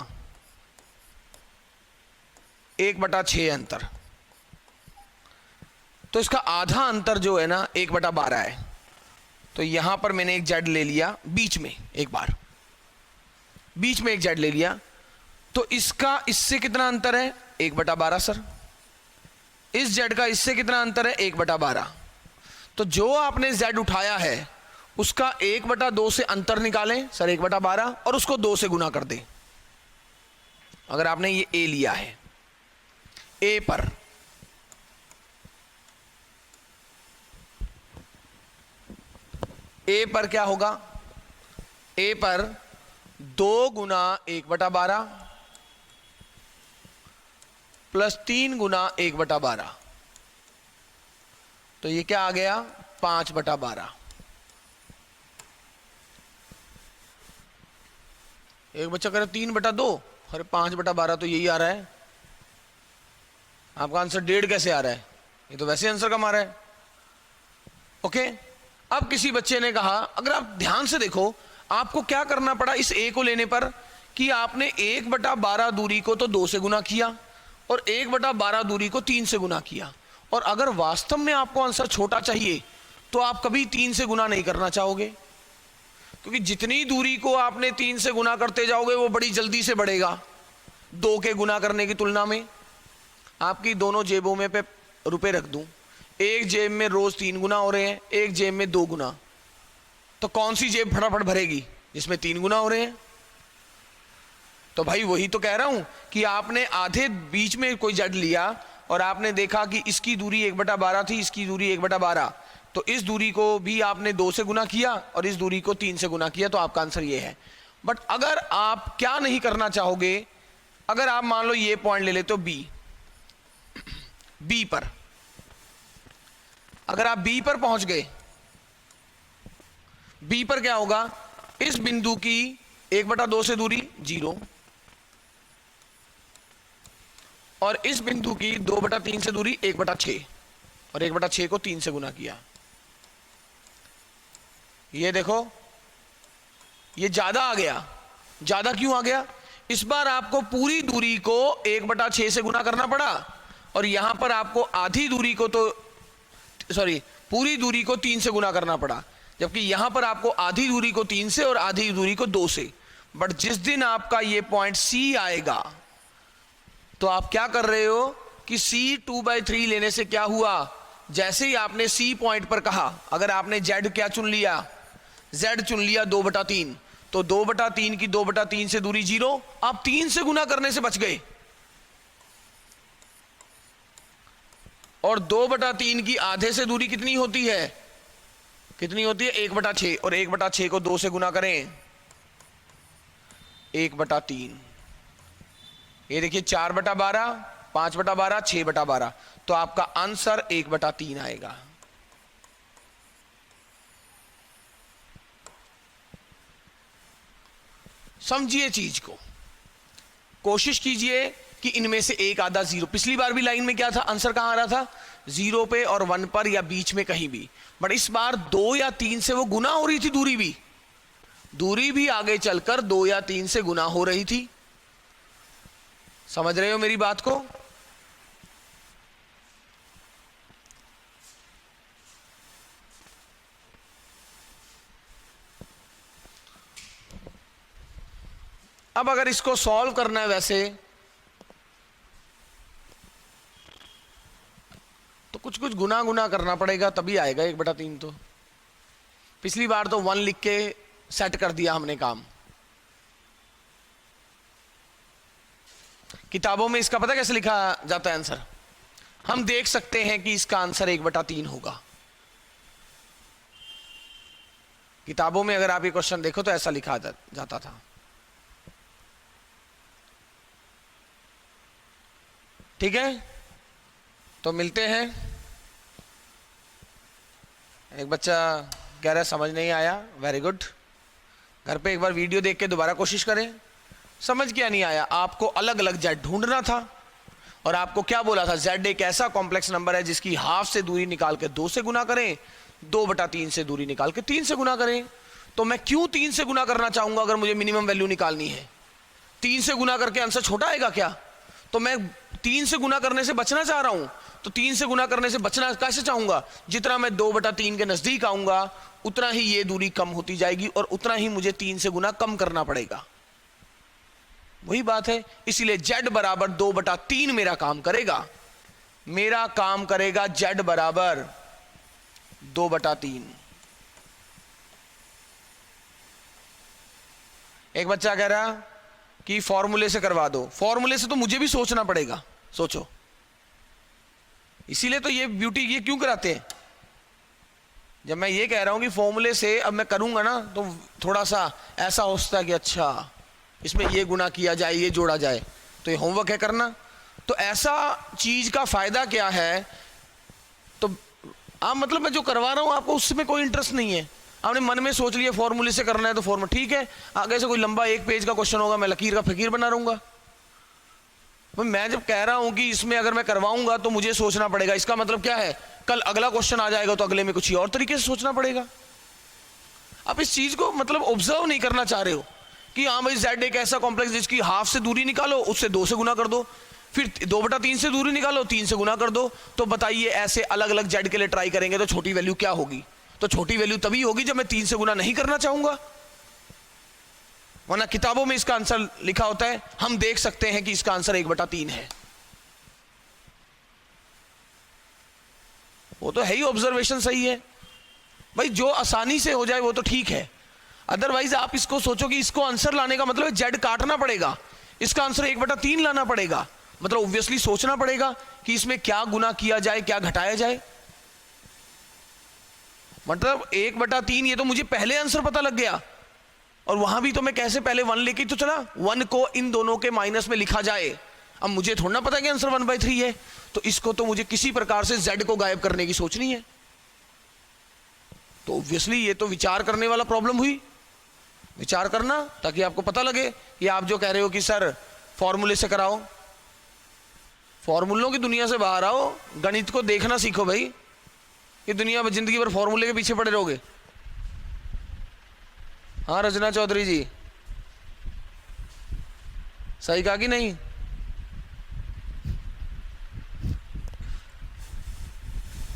1/6 अंतर, तो इसका आधा अंतर जो है ना 1/12 है। तो यहां पर मैंने एक जेड ले लिया बीच में, एक बार बीच में एक जेड ले लिया, तो इसका इससे कितना अंतर है 1/12 सर। इस जेड का इससे कितना अंतर है 1/12। तो जो आपने जेड उठाया है उसका 1/2 से अंतर निकालें सर 1/12, और उसको 2 से गुना कर दें। अगर आपने ये ए लिया है, ए पर क्या होगा, ए पर 2 गुना 1/12 प्लस 3 गुना 1/12, तो ये क्या आ गया 5/12। एक बच्चा कह रहा 3/2, अरे 5/12 तो यही आ रहा है, आपका आंसर 1.5 कैसे आ रहा है, ये तो वैसे आंसर कम आ रहा है। ओके, अब किसी बच्चे ने कहा, अगर आप ध्यान से देखो आपको क्या करना पड़ा इस ए को लेने पर, कि आपने 1/12 दूरी को तो 2 से गुना किया और 1/12 दूरी को 3 से गुना किया, और अगर वास्तव में आपको आंसर छोटा चाहिए तो आप कभी 3 से गुना नहीं करना चाहोगे, क्योंकि जितनी दूरी को आपने 3 से गुना करते जाओगे वो बड़ी जल्दी से बढ़ेगा 2 के गुना करने की तुलना में। आपकी दोनों जेबों में पे रुपए रख दूं, एक जेब में रोज 3 गुना हो रहे हैं, एक जेब में 2 गुना, तो कौन सी जेब फटाफट भरेगी, जिसमें 3 गुना हो रहे हैं। तो भाई वही तो कह रहा हूं कि आपने आधे बीच में कोई जेड लिया और आपने देखा कि इसकी दूरी 1/12 थी, इसकी दूरी 1/12, तो इस दूरी को भी आपने 2 से गुना किया और इस दूरी को 3 से गुना किया, तो आपका आंसर ये है। बट अगर आप क्या नहीं करना चाहोगे, अगर आप मान लो ये पॉइंट ले लेते हो बी पर, अगर आप बी पर पहुंच गए, बी पर क्या होगा, इस बिंदु की 1/2 से दूरी 0 और इस बिंदु की 2/3 से दूरी 1/6, और 1/6 को 3 से गुना किया। ये देखो ये ज्यादा आ गया। ज्यादा क्यों आ गया, इस बार आपको पूरी दूरी को 1/6 से गुना करना पड़ा, और यहां पर आपको आधी दूरी को तो पूरी दूरी को 3 से गुना करना पड़ा, जबकि यहां पर आपको आधी दूरी को 3 से और आधी दूरी को 2 से। बट जिस दिन आपका ये पॉइंट सी आएगा तो आप क्या कर रहे हो कि सी 2/3 लेने से क्या हुआ, जैसे ही आपने सी पॉइंट पर कहा, अगर आपने जेड क्या चुन लिया, जेड चुन लिया 2/3, तो 2/3 की 2/3 से दूरी 0, आप 3 से गुना करने से बच गए, और 2/3 की आधे से दूरी कितनी होती है, 1/6, और 1/6 को 2 से गुना करें 1/3, ये देखिए 4/12, 5/12, 6/12, तो आपका आंसर 1/3 आएगा। समझिए चीज को, कोशिश कीजिए कि इनमें से एक आधा 0, पिछली बार भी लाइन में क्या था, आंसर कहां आ रहा था 0 पे और 1 पर या बीच में कहीं भी, बट इस बार 2 या 3 से वो गुना हो रही थी, दूरी भी आगे चलकर 2 या 3 से गुना हो रही थी। समझ रहे हो मेरी बात को? अब अगर इसको सॉल्व करना है वैसे तो कुछ गुना करना पड़ेगा, तभी आएगा 1/3। तो पिछली बार तो 1 लिख के सेट कर दिया हमने काम। किताबों में इसका पता कैसे लिखा जाता है आंसर, हम देख सकते हैं कि इसका आंसर 1/3 होगा। किताबों में अगर आप ये क्वेश्चन देखो तो ऐसा लिखा जाता था। ठीक है, तो मिलते हैं। एक बच्चा कह रहा है समझ नहीं आया, वेरी गुड, घर पे एक बार वीडियो देख के दोबारा कोशिश करें। समझ क्या नहीं आया, आपको अलग अलग जेड ढूंढना था, और आपको क्या बोला था, जेड एक ऐसा कॉम्प्लेक्स नंबर है जिसकी हाफ से दूरी निकाल के 2 से गुना करें, 2/3 से दूरी निकाल के 3 से गुना करें। तो मैं क्यों 3 से गुना करना चाहूंगा अगर मुझे मिनिमम वैल्यू निकालनी है? 3 से गुना करके आंसर छोटा आएगा क्या? तो मैं 3 से गुना करने से बचना चाह रहा हूं, तो 3 से गुना करने से बचना कैसे चाहूंगा? जितना मैं 2/3 के नजदीक आऊंगा उतना ही ये दूरी कम होती जाएगी और उतना ही मुझे 3 से गुना कम करना पड़ेगा। वही बात है, इसीलिए z बराबर 2/3 मेरा काम करेगा। मेरा काम करेगा z बराबर 2/3। एक बच्चा कह रहा कि फॉर्मूले से करवा दो। फॉर्मूले से तो मुझे भी सोचना पड़ेगा, सोचो। इसीलिए तो ये ब्यूटी ये क्यों कराते हैं। जब मैं ये कह रहा हूं कि फॉर्मूले से अब मैं करूंगा ना तो थोड़ा सा ऐसा होता है कि अच्छा इसमें ये गुना किया जाए, ये जोड़ा जाए, तो ये होमवर्क है करना। तो ऐसा चीज का फायदा क्या है? तो आप मतलब मैं जो करवा रहा हूं आपको उसमें कोई इंटरेस्ट नहीं है, आपने मन में सोच लिया फॉर्मूले से करना है तो फॉर्मूला ठीक है, आगे से कोई लंबा 1 पेज का क्वेश्चन होगा मैं लकीर का फकीर बना रहूंगा। मैं जब कह रहा हूं कि इसमें अगर मैं करवाऊंगा तो मुझे सोचना पड़ेगा, इसका मतलब क्या है? कल अगला क्वेश्चन आ जाएगा तो अगले में कुछ और तरीके से सोचना पड़ेगा। आप इस चीज को मतलब ऑब्जर्व नहीं करना चाह रहे हो कि हाँ भाई z एक ऐसा कॉम्प्लेक्स जिसकी हाफ से दूरी निकालो, उससे 2 से गुना कर दो, फिर 2/3 से दूरी निकालो, 3 से गुना कर दो। तो बताइए ऐसे अलग अलग z के लिए ट्राई करेंगे तो छोटी वैल्यू क्या होगी? तो छोटी वैल्यू तभी होगी जब मैं 3 से गुना नहीं करना चाहूंगा, वरना किताबों में इसका आंसर लिखा होता है, हम देख सकते हैं कि इसका आंसर 1/3 है। वो तो है ही, ऑब्जर्वेशन सही है भाई, जो आसानी से हो जाए वो तो ठीक है। अदरवाइज आप इसको सोचो कि इसको आंसर लाने का मतलब z काटना पड़ेगा, इसका आंसर 1/3 लाना पड़ेगा, मतलब ऑब्वियसली सोचना पड़ेगा कि इसमें क्या गुना किया जाए, क्या घटाया जाए। मतलब 1/3 ये तो मुझे पहले आंसर पता लग गया, और वहां भी तो मैं कैसे पहले 1 लेके तो चला, 1 को इन दोनों के माइनस में लिखा जाए। अब मुझे थोड़ा ना पता कि आंसर 1/3 है, तो इसको तो मुझे किसी प्रकार से z को गायब करने की सोचनी है। तो ऑब्वियसली ये तो विचार करने वाला प्रॉब्लम हुई, विचार करना ताकि आपको पता लगे कि आप जो कह रहे हो कि सर फॉर्मूले से कराओ, फॉर्मूलों की दुनिया से बाहर आओ, गणित को देखना सीखो भाई। ये दुनिया में जिंदगी भर फॉर्मूले के पीछे पड़े रहोगे। हाँ रचना चौधरी जी, सही कहा कि नहीं?